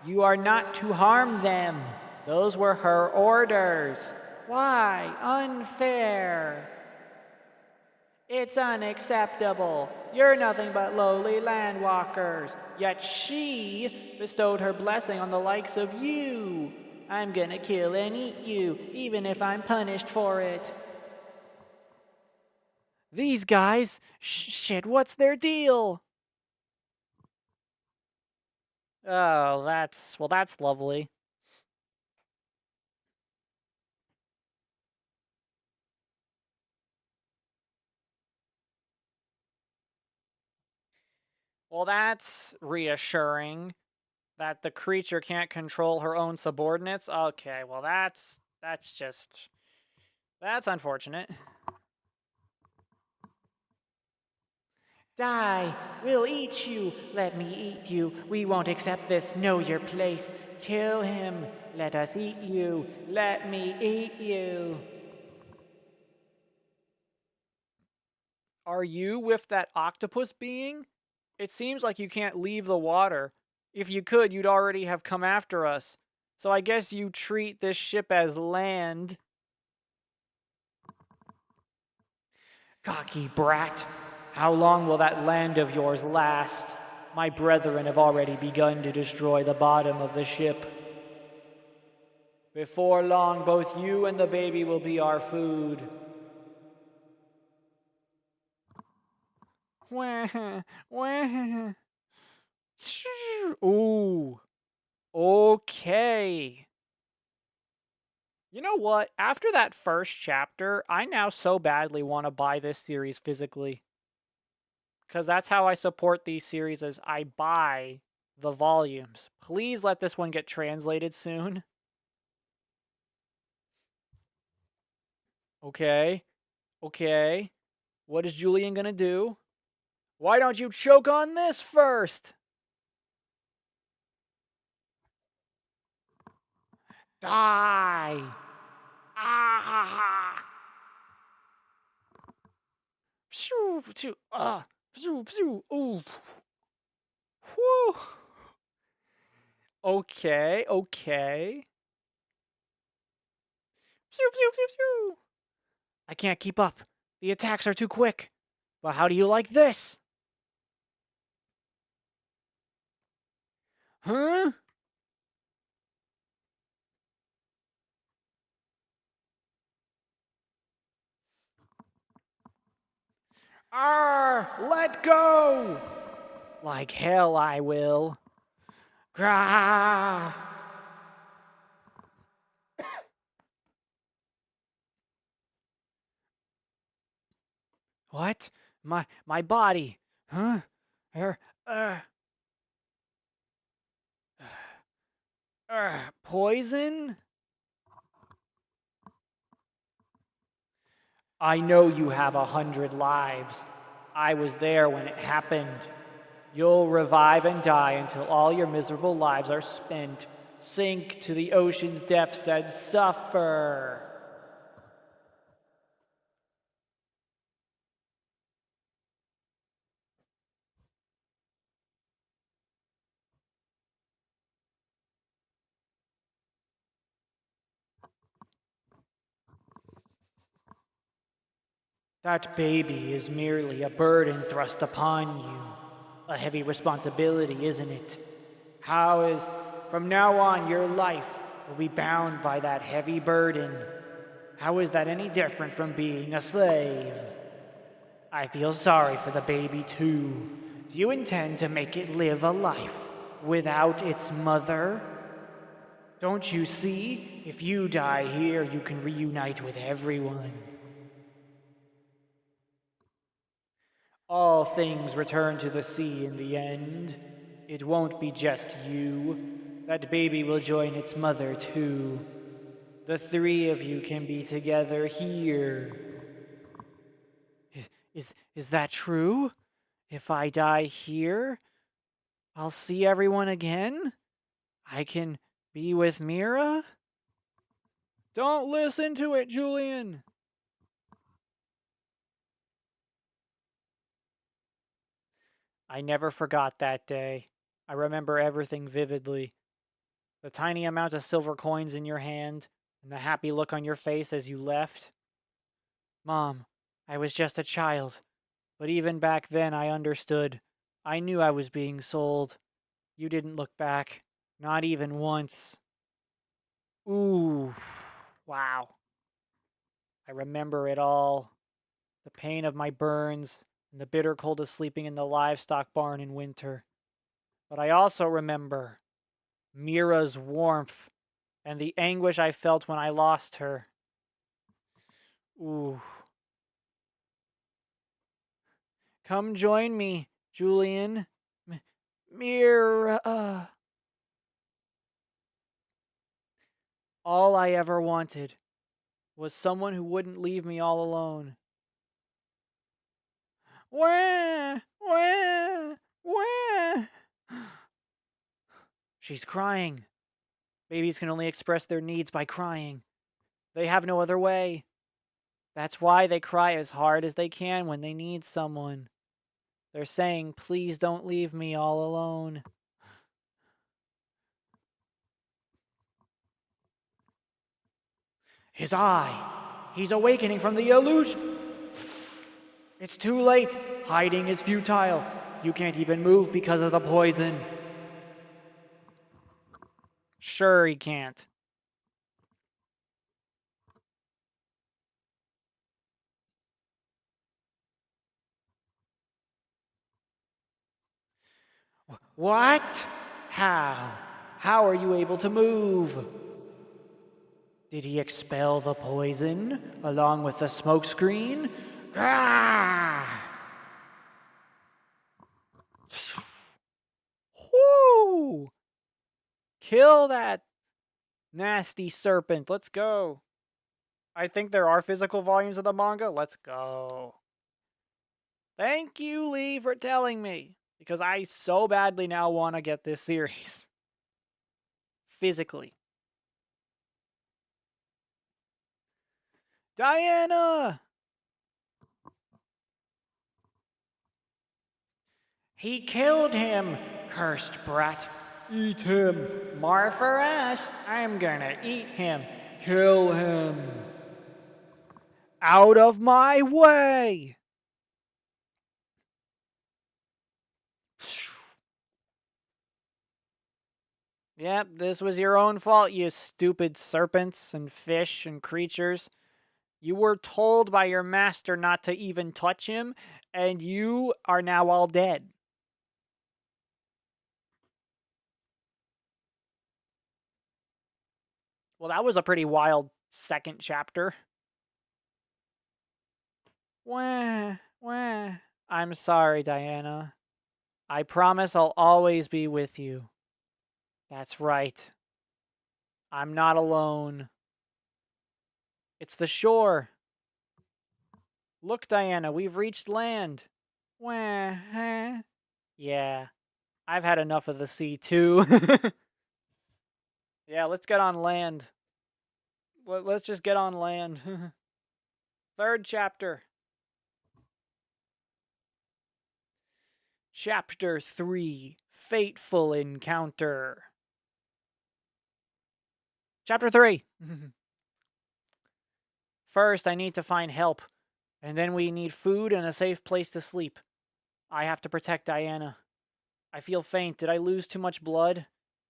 You are not to harm them. Those were her orders. Why? Unfair. It's unacceptable. You're nothing but lowly landwalkers. Yet she bestowed her blessing on the likes of you. I'm gonna kill and eat you, even if I'm punished for it. These guys? Shit, what's their deal? Oh, that's lovely. Well, that's reassuring that the creature can't control her own subordinates. Okay, well that's unfortunate. Die! We'll eat you! Let me eat you! We won't accept this! Know your place! Kill him! Let us eat you! Let me eat you! Are you with that octopus being? It seems like you can't leave the water. If you could, you'd already have come after us. So I guess you treat this ship as land. Cocky brat! How long will that land of yours last? My brethren have already begun to destroy the bottom of the ship. Before long, both you and the baby will be our food. Wah, wah. Ooh. Okay. You know what? After that first chapter, I now so badly want to buy this series physically. Because that's how I support these series, is I buy the volumes. Please let this one get translated soon. Okay. Okay. What is Julian gonna do? Why don't you choke on this first? Die! Ah! Phew, phew, phew, phew, ooh. Whew. Okay, okay. Phew, phew, phew, phew. I can't keep up. The attacks are too quick. But how do you like this? Huh? Let go! Like hell I will. Grah! What? My body. Huh? Er, uh, poison? I know you have 100 lives. I was there when it happened. You'll revive and die until all your miserable lives are spent. Sink to the ocean's depths and suffer. That baby is merely a burden thrust upon you. A heavy responsibility, isn't it? From now on, your life will be bound by that heavy burden. How is that any different from being a slave? I feel sorry for the baby, too. Do you intend to make it live a life without its mother? Don't you see? If you die here, you can reunite with everyone. All things return to the sea in the end. It won't be just you. That baby will join its mother, too. The three of you can be together here. Is that true? If I die here, I'll see everyone again? I can be with Mira? Don't listen to it, Julian! I never forgot that day. I remember everything vividly. The tiny amount of silver coins in your hand, and the happy look on your face as you left. Mom, I was just a child, but even back then I understood. I knew I was being sold. You didn't look back, not even once. Ooh, wow. I remember it all. The pain of my burns, and the bitter cold of sleeping in the livestock barn in winter. But I also remember Mira's warmth and the anguish I felt when I lost her. Ooh. Come join me, Julian. Mira. All I ever wanted was someone who wouldn't leave me all alone. Wah! Wah! Wah! She's crying. Babies can only express their needs by crying. They have no other way. That's why they cry as hard as they can when they need someone. They're saying, please don't leave me all alone. His eye. He's awakening from the illusion. It's too late. Hiding is futile. You can't even move because of the poison. Sure, he can't. What? How? How are you able to move? Did he expel the poison along with the smokescreen? Ah! Whoo! Kill that nasty serpent. Let's go. I think there are physical volumes of the manga. Let's go. Thank you, Lee, for telling me. Because I so badly now want to get this series. Physically. Diana! He killed him, cursed brat. Eat him. More for us. I'm gonna eat him. Kill him. Out of my way! Yep, this was your own fault, you stupid serpents and fish and creatures. You were told by your master not to even touch him, and you are now all dead. Well, that was a pretty wild second chapter. Wah, wah. I'm sorry, Diana. I promise I'll always be with you. That's right. I'm not alone. It's the shore. Look, Diana, we've reached land. Wah, huh? Yeah, I've had enough of the sea, too. Yeah, let's get on land. Let's just get on land. Third chapter. Chapter 3, Fateful Encounter. Chapter 3. First, I need to find help. And then we need food and a safe place to sleep. I have to protect Diana. I feel faint. Did I lose too much blood?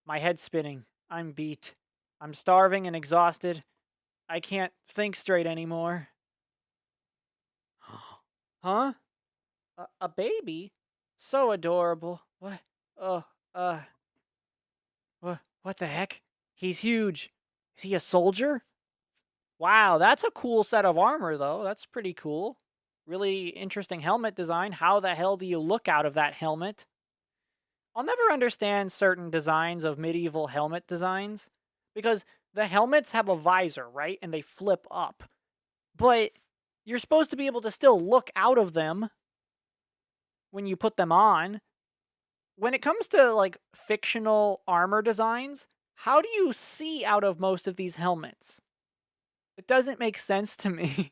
My head's spinning. I'm beat. I'm starving and exhausted. I can't think straight anymore. Huh? A baby? So adorable. What? Oh, uh, what the heck? He's huge. Is he a soldier? Wow, that's a cool set of armor, though. That's pretty cool. Really interesting helmet design. How the hell do you look out of that helmet? I'll never understand certain designs of medieval helmet designs because the helmets have a visor, right? And they flip up. But you're supposed to be able to still look out of them when you put them on. When it comes to like fictional armor designs, how do you see out of most of these helmets? It doesn't make sense to me.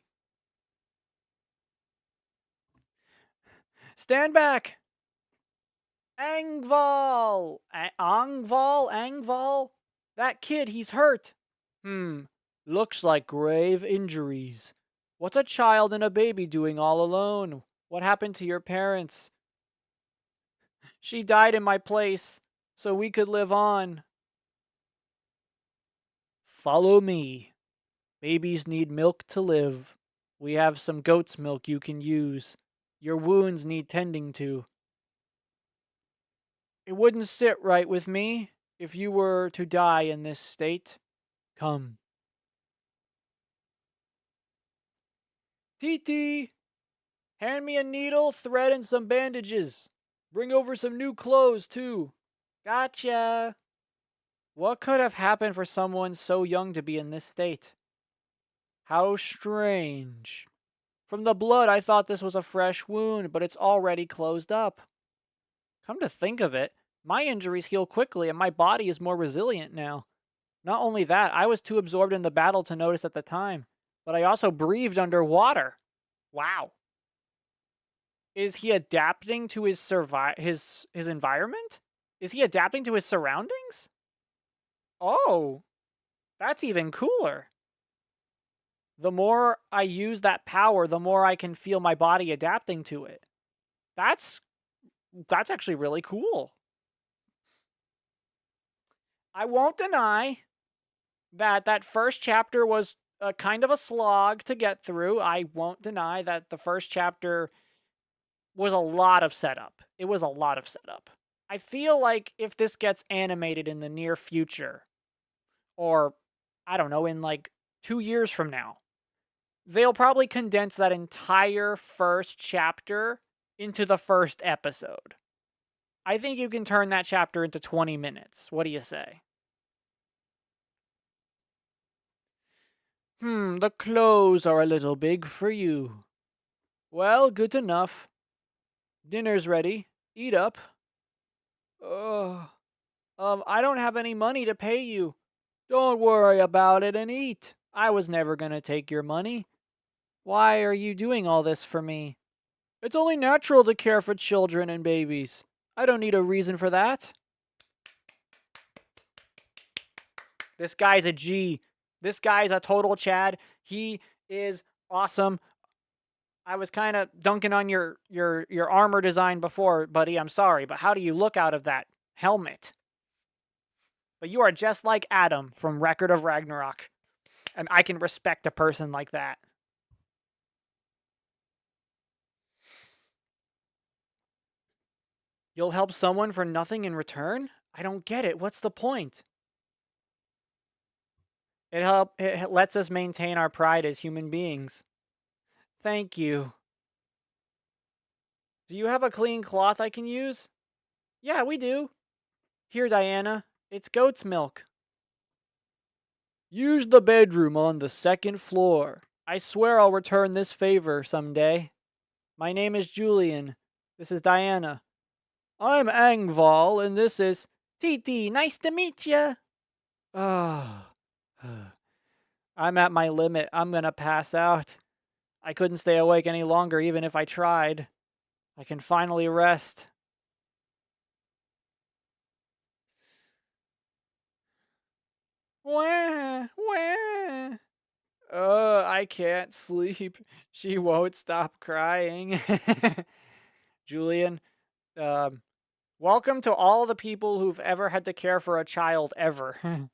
Stand back! Angval! Angval? Angval? That kid, he's hurt. Hmm, looks like grave injuries. What's a child and a baby doing all alone? What happened to your parents? She died in my place, so we could live on. Follow me. Babies need milk to live. We have some goat's milk you can use. Your wounds need tending to. It wouldn't sit right with me if you were to die in this state. Come. Titi, hand me a needle, thread, and some bandages. Bring over some new clothes, too. Gotcha. What could have happened for someone so young to be in this state? How strange. From the blood, I thought this was a fresh wound, but it's already closed up. Come to think of it, my injuries heal quickly and my body is more resilient now. Not only that, I was too absorbed in the battle to notice at the time, but I also breathed underwater. Wow. Is he adapting to his environment? Is he adapting to his surroundings? Oh, that's even cooler. The more I use that power, the more I can feel my body adapting to it. That's that's actually really cool. I won't deny that that first chapter was a kind of a slog to get through. I won't deny that the first chapter was a lot of setup. It was a lot of setup. I feel like if this gets animated in the near future, or I don't know, in like 2 years from now, they'll probably condense that entire first chapter into the first episode. I think you can turn that chapter into 20 minutes. What do you say? The clothes are a little big for you. Well, good enough. Dinner's ready. Eat up. Ugh. I don't have any money to pay you. Don't worry about it and eat. I was never gonna take your money. Why are you doing all this for me? It's only natural to care for children and babies. I don't need a reason for that. This guy's a G. This guy's a total Chad. He is awesome. I was kind of dunking on your armor design before, buddy. I'm sorry, but how do you look out of that helmet? But you are just like Adam from Record of Ragnarok, and I can respect a person like that. You'll help someone for nothing in return? I don't get it. What's the point? It lets us maintain our pride as human beings. Thank you. Do you have a clean cloth I can use? Yeah, we do. Here, Diana. It's goat's milk. Use the bedroom on the second floor. I swear I'll return this favor someday. My name is Julian. This is Diana. I'm Angval, and this is Titi. Nice to meet ya. Ah, I'm at my limit. I'm gonna pass out. I couldn't stay awake any longer, even if I tried. I can finally rest. Wah, wah. I can't sleep. She won't stop crying. Julian, um, welcome to all the people who've ever had to care for a child ever.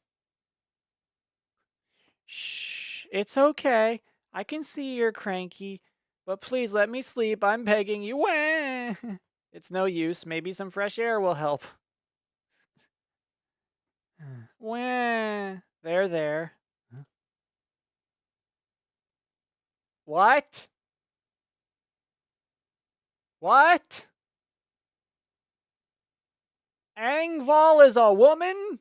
Shh, it's okay. I can see you're cranky, but please let me sleep. I'm begging you. Wah! It's no use. Maybe some fresh air will help. Wah! There, there. What? What? Angval is a woman?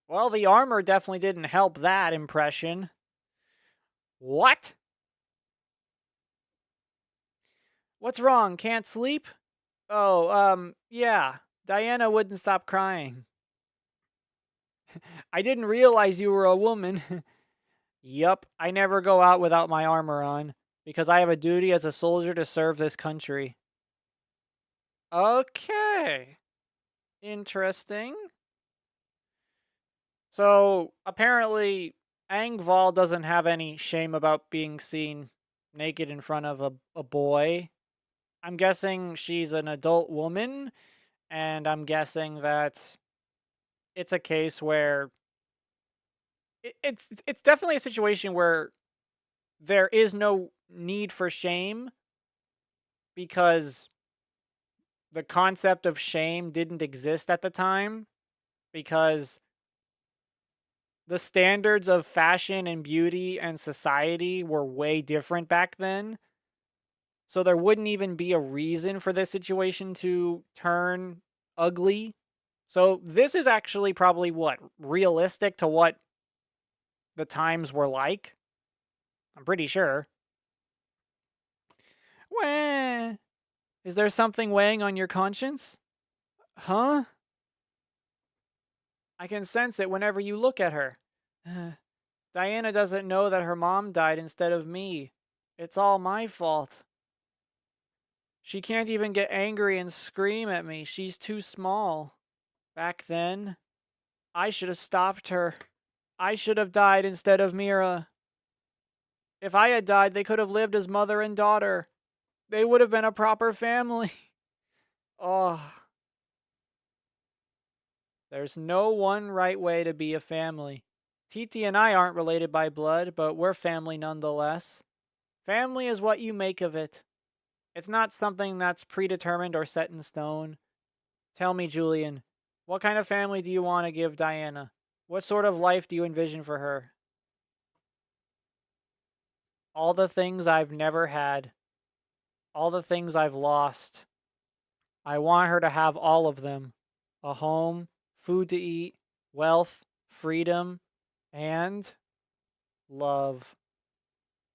Well, the armor definitely didn't help that impression. What? What's wrong? Can't sleep? Oh, yeah. Diana wouldn't stop crying. I didn't realize you were a woman. Yup, I never go out without my armor on, because I have a duty as a soldier to serve this country. Okay. Interesting. So, apparently, Angval doesn't have any shame about being seen naked in front of a boy. I'm guessing she's an adult woman, and I'm guessing that it's a case where it's definitely a situation where there is no need for shame because the concept of shame didn't exist at the time because the standards of fashion and beauty and society were way different back then. So there wouldn't even be a reason for this situation to turn ugly. So this is actually probably what realistic to what the times were like. I'm pretty sure. Wah. Is there something weighing on your conscience? Huh? I can sense it whenever you look at her. Diana doesn't know that her mom died instead of me. It's all my fault. She can't even get angry and scream at me. She's too small. Back then, I should have stopped her. I should have died instead of Mira. If I had died, they could have lived as mother and daughter. They would have been a proper family. Oh, there's no one right way to be a family. Titi and I aren't related by blood, but we're family nonetheless. Family is what you make of it. It's not something that's predetermined or set in stone. Tell me, Julian, what kind of family do you want to give Diana? What sort of life do you envision for her? All the things I've never had. All the things I've lost. I want her to have all of them. A home, food to eat, wealth, freedom, and love.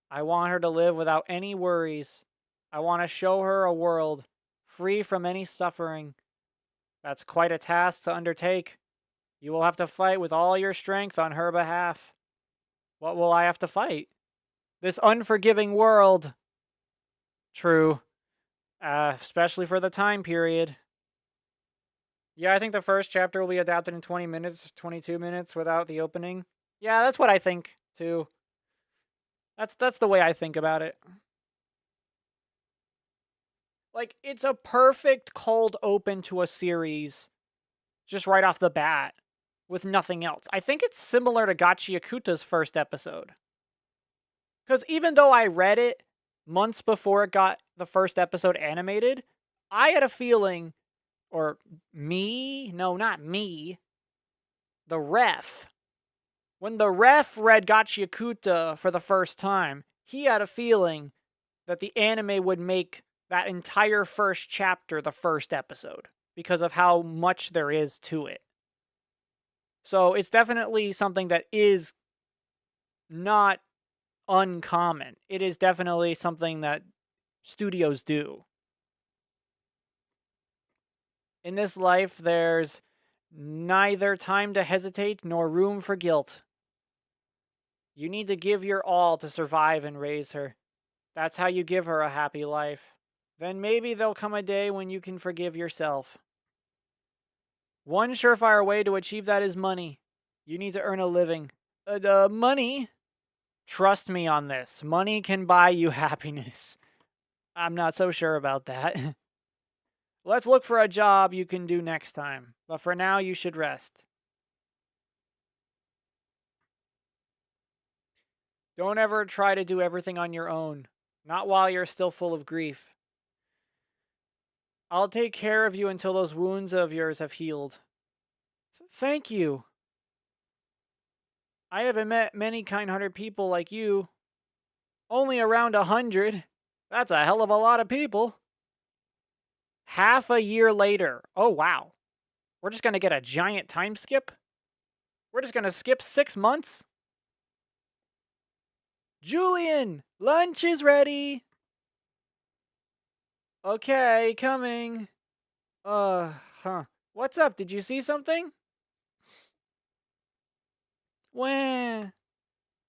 I want her to live without any worries. I want to show her a world free from any suffering. That's quite a task to undertake. You will have to fight with all your strength on her behalf. What will I have to fight? This unforgiving world. True. Especially for the time period. Yeah, I think the first chapter will be adapted in 20 minutes, 22 minutes without the opening. Yeah, that's what I think, too. That's the way I think about it. Like, it's a perfect cold open to a series just right off the bat with nothing else. I think it's similar to Gachiakuta's first episode. Because even though I read it months before it got the first episode animated, I had a feeling, or me, no, not me, the ref. When the ref read Gachiakuta for the first time, he had a feeling that the anime would make that entire first chapter the first episode because of how much there is to it. So it's definitely something that is not uncommon. It is definitely something that studios do. In this life, there's neither time to hesitate nor room for guilt. You need to give your all to survive and raise her. That's how you give her a happy life. Then maybe there'll come a day when you can forgive yourself. One surefire way to achieve that is money. You need to earn a living. Money? Trust me on this. Money can buy you happiness. I'm not so sure about that. Let's look for a job you can do next time. But for now, you should rest. Don't ever try to do everything on your own. Not while you're still full of grief. I'll take care of you until those wounds of yours have healed. Thank you. I haven't met many kind-hearted people like you. Only around 100. That's a hell of a lot of people. Half a year later. Oh, wow. We're just going to get a giant time skip? We're just going to skip 6 months? Julian, lunch is ready. Okay, coming. Huh. What's up? Did you see something? Wah.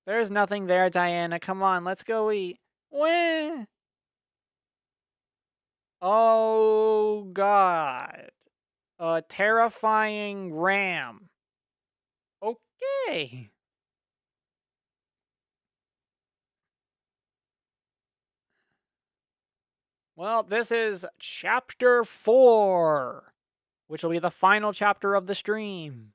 There's nothing there, Diana. Come on, let's go eat. Wah. Oh, God. A terrifying ram. Okay. Well, this is chapter 4, which will be the final chapter of the stream.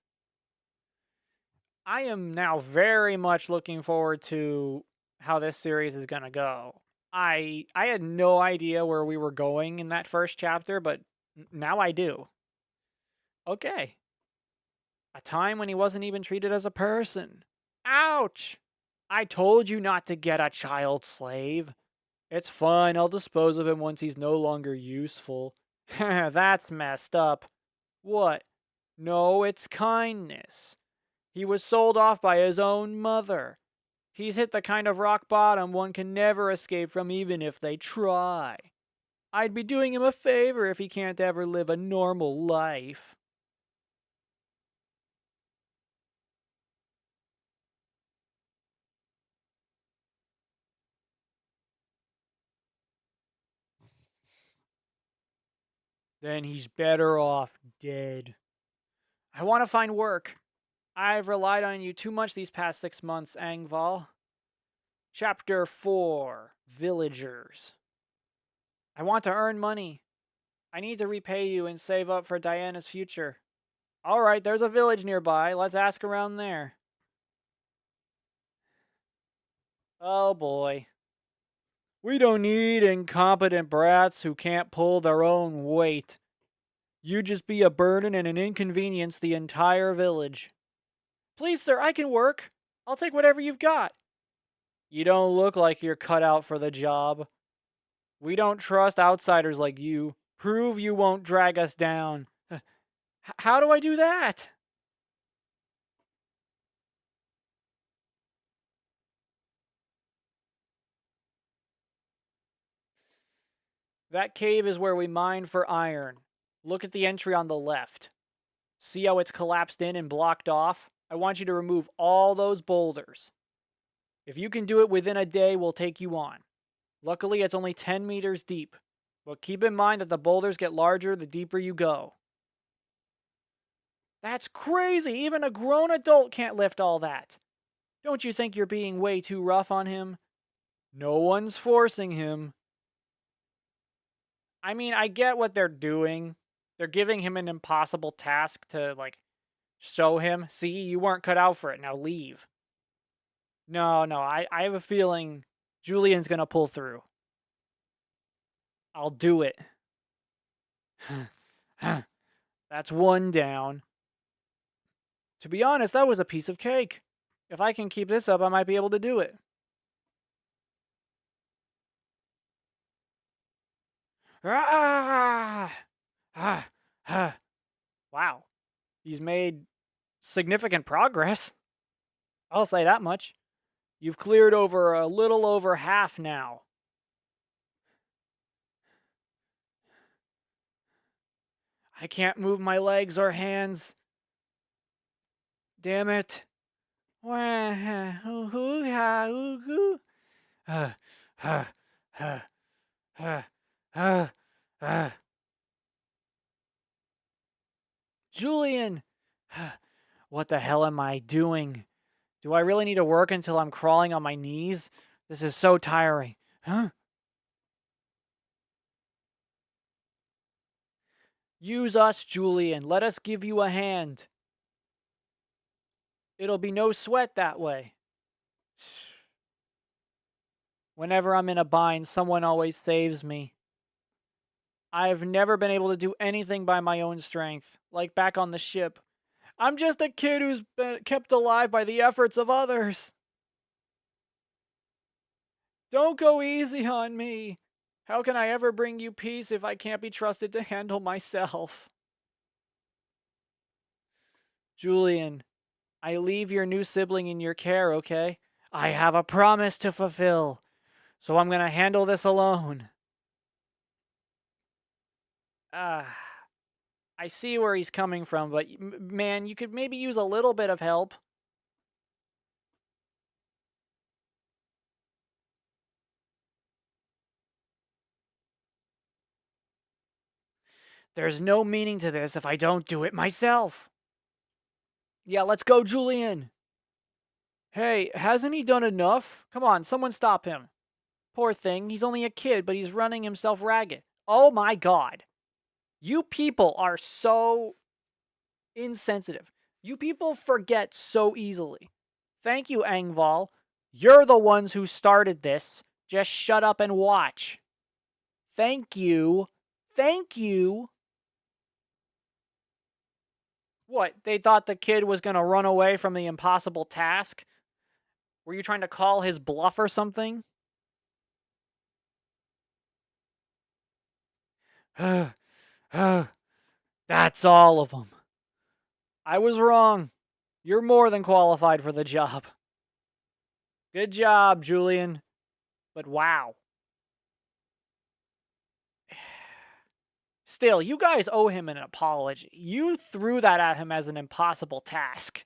I am now very much looking forward to how this series is going to go. I had no idea where we were going in that first chapter, but now I do. Okay. A time when he wasn't even treated as a person. Ouch! I told you not to get a child slave. It's fine, I'll dispose of him once he's no longer useful. That's messed up. What? No, it's kindness. He was sold off by his own mother. He's hit the kind of rock bottom one can never escape from even if they try. I'd be doing him a favor if he can't ever live a normal life. Then he's better off dead. I want to find work. I've relied on you too much these past 6 months, Angval. Chapter 4, Villagers. I want to earn money. I need to repay you and save up for Diana's future. Alright, there's a village nearby. Let's ask around there. Oh boy. We don't need incompetent brats who can't pull their own weight. You just be a burden and an inconvenience the entire village. Please, sir, I can work. I'll take whatever you've got. You don't look like you're cut out for the job. We don't trust outsiders like you. Prove you won't drag us down. How do I do that? That cave is where we mine for iron. Look at the entry on the left. See how it's collapsed in and blocked off? I want you to remove all those boulders. If you can do it within a day, we'll take you on. Luckily, it's only 10 meters deep. But keep in mind that the boulders get larger the deeper you go. That's crazy! Even a grown adult can't lift all that. Don't you think you're being way too rough on him? No one's forcing him. I mean, I get what they're doing. They're giving him an impossible task to, like, show him. See, you weren't cut out for it. Now leave. No, I have a feeling Julian's gonna pull through. I'll do it. That's one down. To be honest, that was a piece of cake. If I can keep this up, I might be able to do it. Ah! Ah! Ah! Wow. He's made significant progress. I'll say that much. You've cleared over a little over half now. I can't move my legs or hands. Damn it. Julian! What the hell am I doing? Do I really need to work until I'm crawling on my knees? This is so tiring. Huh? Use us, Julian. Let us give you a hand. It'll be no sweat that way. Whenever I'm in a bind, someone always saves me. I've never been able to do anything by my own strength, like back on the ship. I'm just a kid who's been kept alive by the efforts of others. Don't go easy on me. How can I ever bring you peace if I can't be trusted to handle myself? Julian, I leave your new sibling in your care, okay? I have a promise to fulfill, so I'm gonna handle this alone. Ah, I see where he's coming from, but man, you could maybe use a little bit of help. There's no meaning to this if I don't do it myself. Yeah, let's go, Julian. Hey, hasn't he done enough? Come on, someone stop him. Poor thing, he's only a kid, but he's running himself ragged. Oh my god. You people are so insensitive. You people forget so easily. Thank you, Angval. You're the ones who started this. Just shut up and watch. Thank you. Thank you. What, they thought the kid was going to run away from the impossible task? Were you trying to call his bluff or something? That's all of them. I was wrong. You're more than qualified for the job. Good job, Julian. But wow. Still, you guys owe him an apology. You threw that at him as an impossible task.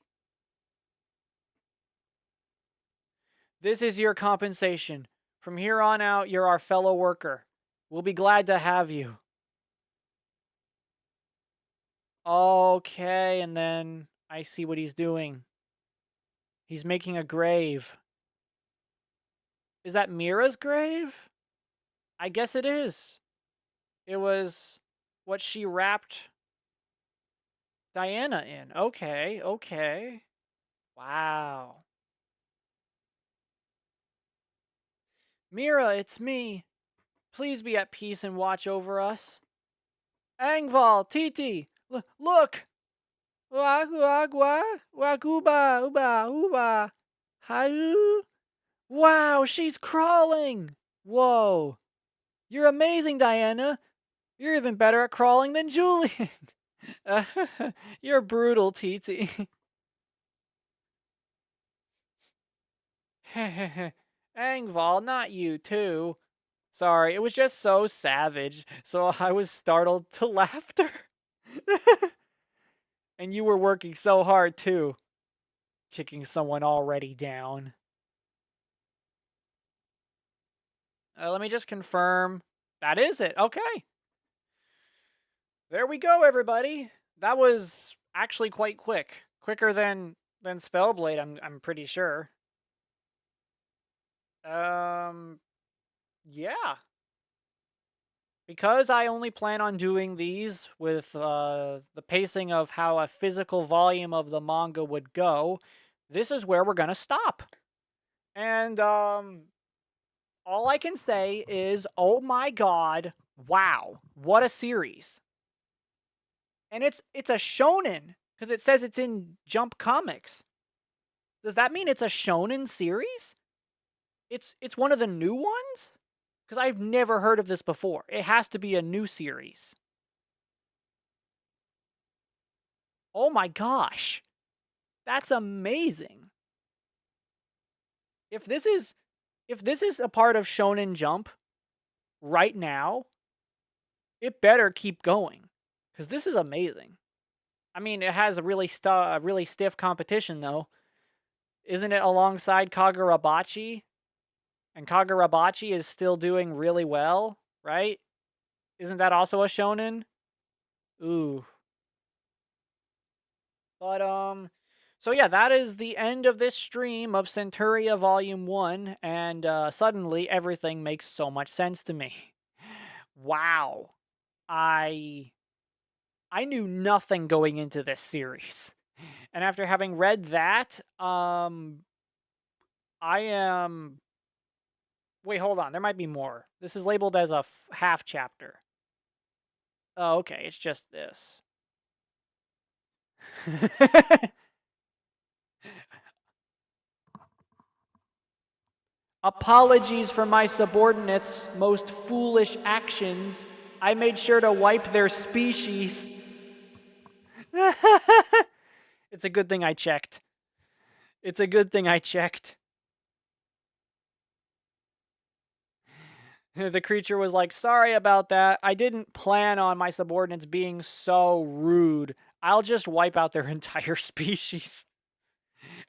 This is your compensation. From here on out, you're our fellow worker. We'll be glad to have you. Okay, and then I see what he's doing. He's making a grave. Is that Mira's grave? I guess it is. It was what she wrapped Diana in. Okay, okay. Wow. Mira, it's me. Please be at peace and watch over us. Angval, Titi, look! Wag, wag, wag, wag, uba, uba, uba. Hayu. Wow, she's crawling! Whoa. You're amazing, Diana. You're even better at crawling than Julian. You're brutal, Titi. Angval, not you, too. Sorry, it was just so savage, so I was startled to laughter. And you were working so hard, too. Kicking someone already down. Let me just confirm. That is it. Okay. There we go, everybody. That was actually quite quick. Quicker than Spellblade, I'm pretty sure. Yeah. Because I only plan on doing these with the pacing of how a physical volume of the manga would go, this is where we're gonna stop. And all I can say is, oh my god, wow, what a series! And it's a shonen because it says it's in Jump Comics. Does that mean it's a shonen series? It's one of the new ones? Because I've never heard of this before. It has to be a new series. Oh my gosh. That's amazing. If this is a part of Shonen Jump right now, it better keep going cuz this is amazing. I mean, it has a really stiff competition though. Isn't it alongside Kagurabachi? And Kagurabachi is still doing really well, right? Isn't that also a shonen? Ooh. But So yeah, that is the end of this stream of Centuria Volume 1, and suddenly everything makes so much sense to me. Wow. I I knew nothing going into this series. And after having read that, I am wait, hold on, there might be more. This is labeled as a half chapter. Oh, okay, it's just this. Apologies for my subordinates' most foolish actions. I made sure to wipe their species. It's a good thing I checked. It's a good thing I checked. The creature was like, sorry about that. I didn't plan on my subordinates being so rude. I'll just wipe out their entire species.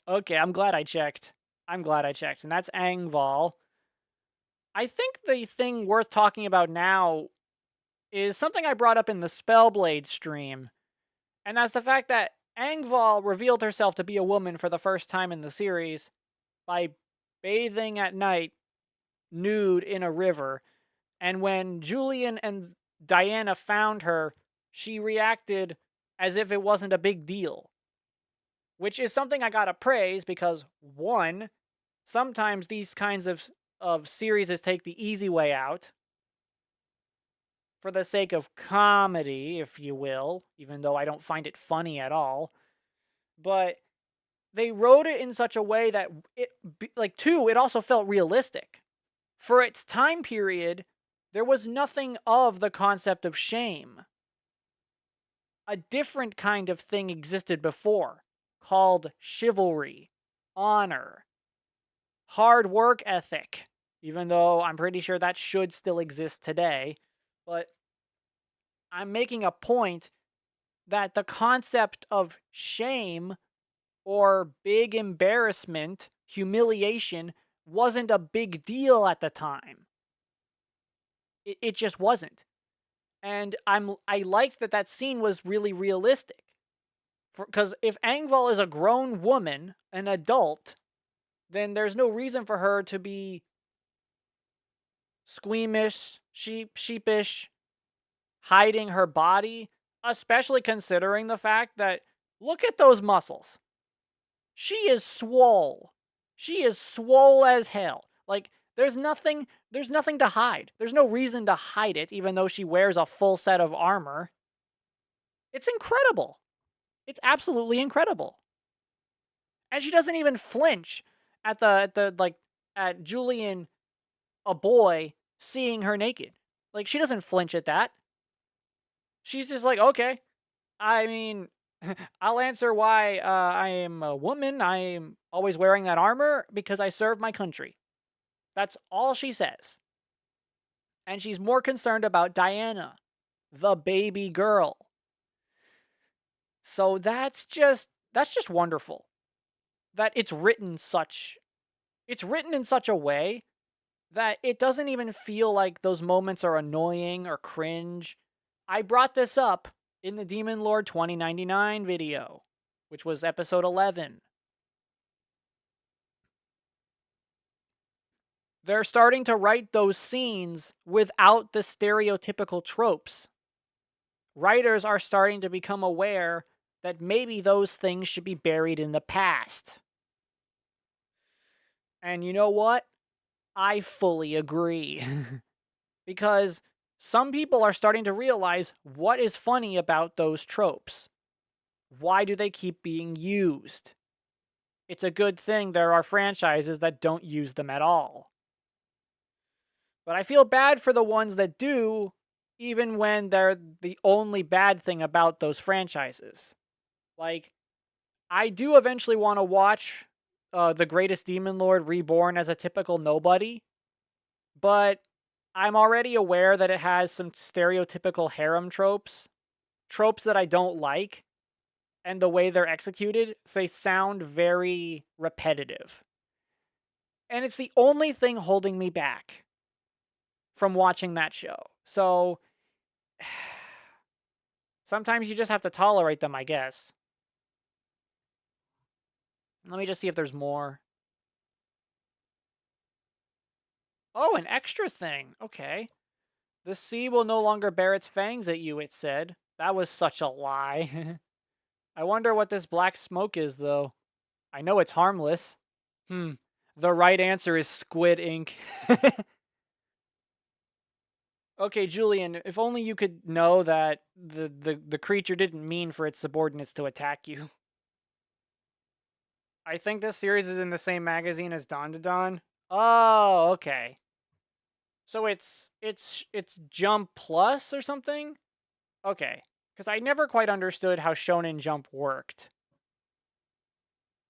Okay, I'm glad I checked. I'm glad I checked. And that's Angval. I think the thing worth talking about now is something I brought up in the Spellblade stream, and that's the fact that Angval revealed herself to be a woman for the first time in the series by bathing at night nude in a river. And when Julian and Diana found her, she reacted as if it wasn't a big deal, which is something I gotta praise because one, sometimes these kinds of series take the easy way out for the sake of comedy, if you will, even though I don't find it funny at all. But they wrote it in such a way that like two, it also felt realistic. For its time period, there was nothing of the concept of shame. A different kind of thing existed before, called chivalry, honor, hard work ethic, even though I'm pretty sure that should still exist today. But I'm making a point that the concept of shame or big embarrassment, humiliation, wasn't a big deal at the time. It just wasn't. And I liked that that scene was really realistic. Because if Angval is a grown woman, an adult, then there's no reason for her to be squeamish, sheepish, hiding her body, especially considering the fact that look at those muscles. She is swole. She is swole as hell. Like there's nothing to hide. There's no reason to hide it even though she wears a full set of armor. It's incredible. It's absolutely incredible. And she doesn't even flinch at the like at Julian, a boy, seeing her naked. Like she doesn't flinch at that. She's just like, "Okay, I mean, I'll answer why I am a woman. I am always wearing that armor because I serve my country." That's all she says. And she's more concerned about Diana, the baby girl. So that's just wonderful. That it's written in such a way that it doesn't even feel like those moments are annoying or cringe. I brought this up in the Demon Lord 2099 video, which was episode 11. They're starting to write those scenes without the stereotypical tropes. Writers are starting to become aware that maybe those things should be buried in the past. And you know what? I fully agree. Because some people are starting to realize what is funny about those tropes. Why do they keep being used? It's a good thing there are franchises that don't use them at all. But I feel bad for the ones that do, even when they're the only bad thing about those franchises. Like, I do eventually want to watch The Greatest Demon Lord Reborn as a typical nobody, but I'm already aware that it has some stereotypical harem tropes that I don't like, and the way they're executed, so they sound very repetitive. And it's the only thing holding me back from watching that show. So sometimes you just have to tolerate them, I guess. Let me just see if there's more. Oh, an extra thing. Okay. The sea will no longer bear its fangs at you, it said. That was such a lie. I wonder what this black smoke is, though. I know it's harmless. Hmm. The right answer is squid ink. Okay, Julian, if only you could know that the creature didn't mean for its subordinates to attack you. I think this series is in the same magazine as Don to Don. Oh, okay. So it's Jump Plus or something? Okay. Because I never quite understood how Shonen Jump worked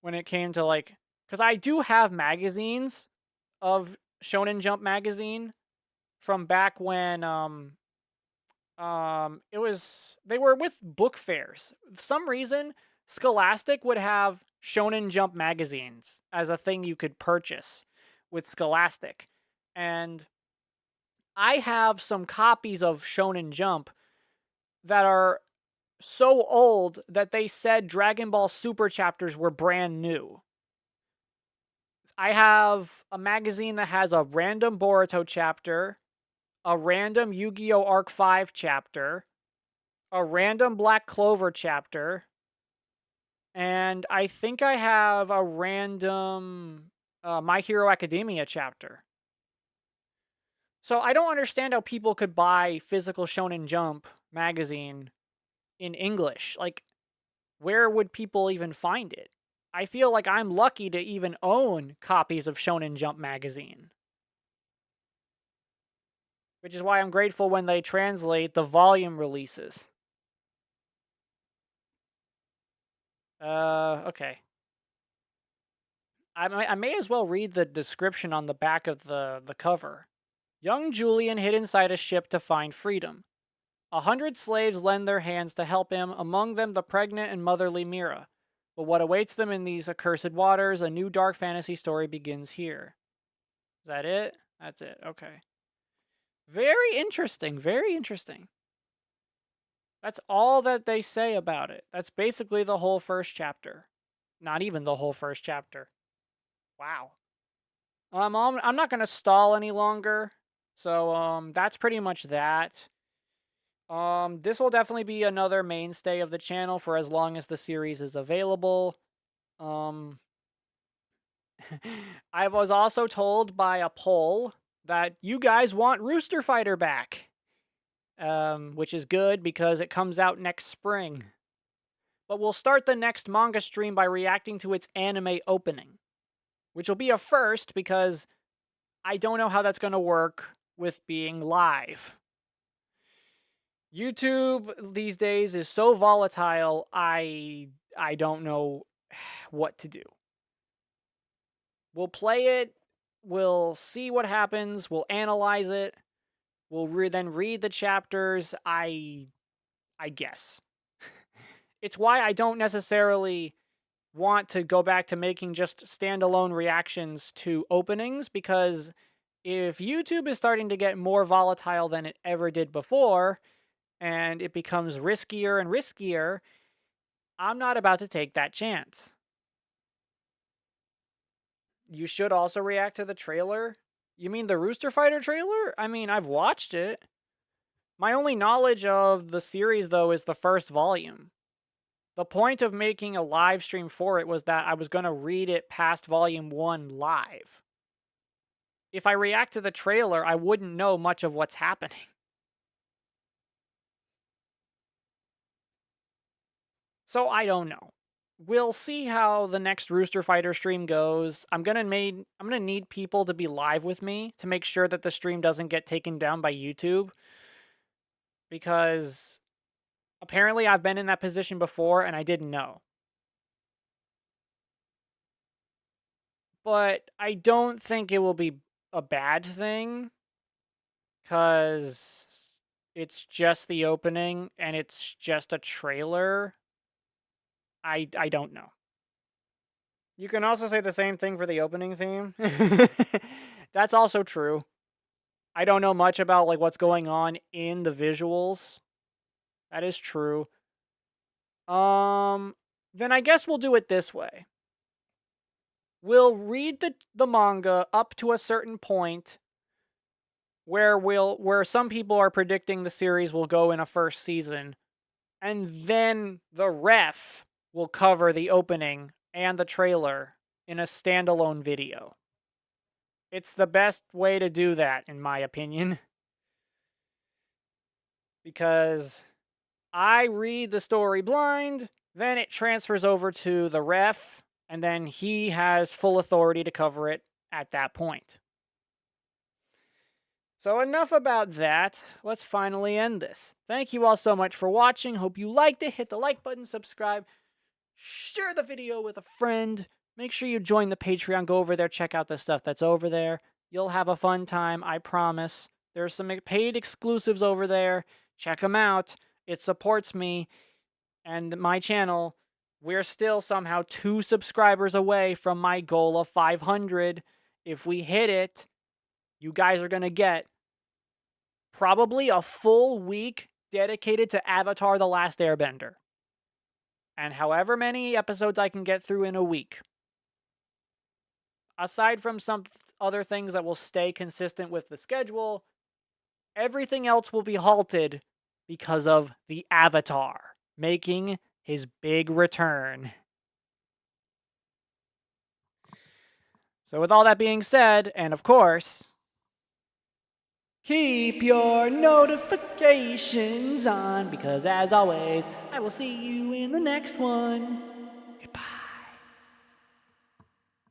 when it came to like, because I do have magazines of Shonen Jump magazine from back when it was they were with book fairs. For some reason, Scholastic would have Shonen Jump magazines as a thing you could purchase with Scholastic. And I have some copies of Shonen Jump that are so old that they said Dragon Ball Super chapters were brand new. I have a magazine that has a random Boruto chapter, a random Yu-Gi-Oh! Arc 5 chapter, a random Black Clover chapter, and I think I have a random My Hero Academia chapter. So I don't understand how people could buy physical Shonen Jump magazine in English. Like, where would people even find it? I feel like I'm lucky to even own copies of Shonen Jump magazine, which is why I'm grateful when they translate the volume releases. Okay. I may as well read the description on the back of the cover. Young Julian hid inside a ship to find freedom. 100 slaves lend their hands to help him, among them the pregnant and motherly Mira. But what awaits them in these accursed waters, a new dark fantasy story begins here. Is that it? That's it. Okay. Very interesting. Very interesting. That's all that they say about it. That's basically the whole first chapter. Not even the whole first chapter. Wow. I'm not gonna stall any longer. So that's pretty much that. This will definitely be another mainstay of the channel for as long as the series is available. Um, I was also told by a poll that you guys want Rooster Fighter back, which is good because it comes out next spring. But we'll start the next manga stream by reacting to its anime opening, which will be a first because I don't know how that's going to work with being live. YouTube these days is so volatile, I don't know what to do. We'll play it, we'll see what happens, we'll analyze it, we'll then read the chapters, I guess. It's why I don't necessarily want to go back to making just standalone reactions to openings, because if YouTube is starting to get more volatile than it ever did before, and it becomes riskier and riskier, I'm not about to take that chance. You should also react to the trailer? You mean the Rooster Fighter trailer? I mean, I've watched it. My only knowledge of the series, though, is the first volume. The point of making a live stream for it was that I was going to read it past volume 1 live. If I react to the trailer, I wouldn't know much of what's happening. So I don't know. We'll see how the next Rooster Fighter stream goes. I'm gonna need people to be live with me to make sure that the stream doesn't get taken down by YouTube, because apparently I've been in that position before and I didn't know. But I don't think it will be a bad thing, cuz it's just the opening and it's just a trailer. I don't know. You can also say the same thing for the opening theme. That's also true. I don't know much about like what's going on in the visuals. That is true. Um then I guess we'll do it this way. we'll read the manga up to a certain point where some people are predicting the series will go in a first season, and then the ref will cover the opening and the trailer in a standalone video. It's the best way to do that, in my opinion, because I read the story blind, then it transfers over to the ref, and then he has full authority to cover it at that point. So enough about that. Let's finally end this. Thank you all so much for watching. Hope you liked it. Hit the like button, subscribe, share the video with a friend. Make sure you join the Patreon. Go over there, check out the stuff that's over there. You'll have a fun time, I promise. There's some paid exclusives over there. Check them out. It supports me and my channel. We're still somehow 2 subscribers away from my goal of 500. If we hit it, you guys are going to get probably a full week dedicated to Avatar: The Last Airbender. And however many episodes I can get through in a week. Aside from some other things that will stay consistent with the schedule, everything else will be halted because of the Avatar making his big return. So with all that being said, and of course, keep your notifications on, because as always, I will see you in the next one.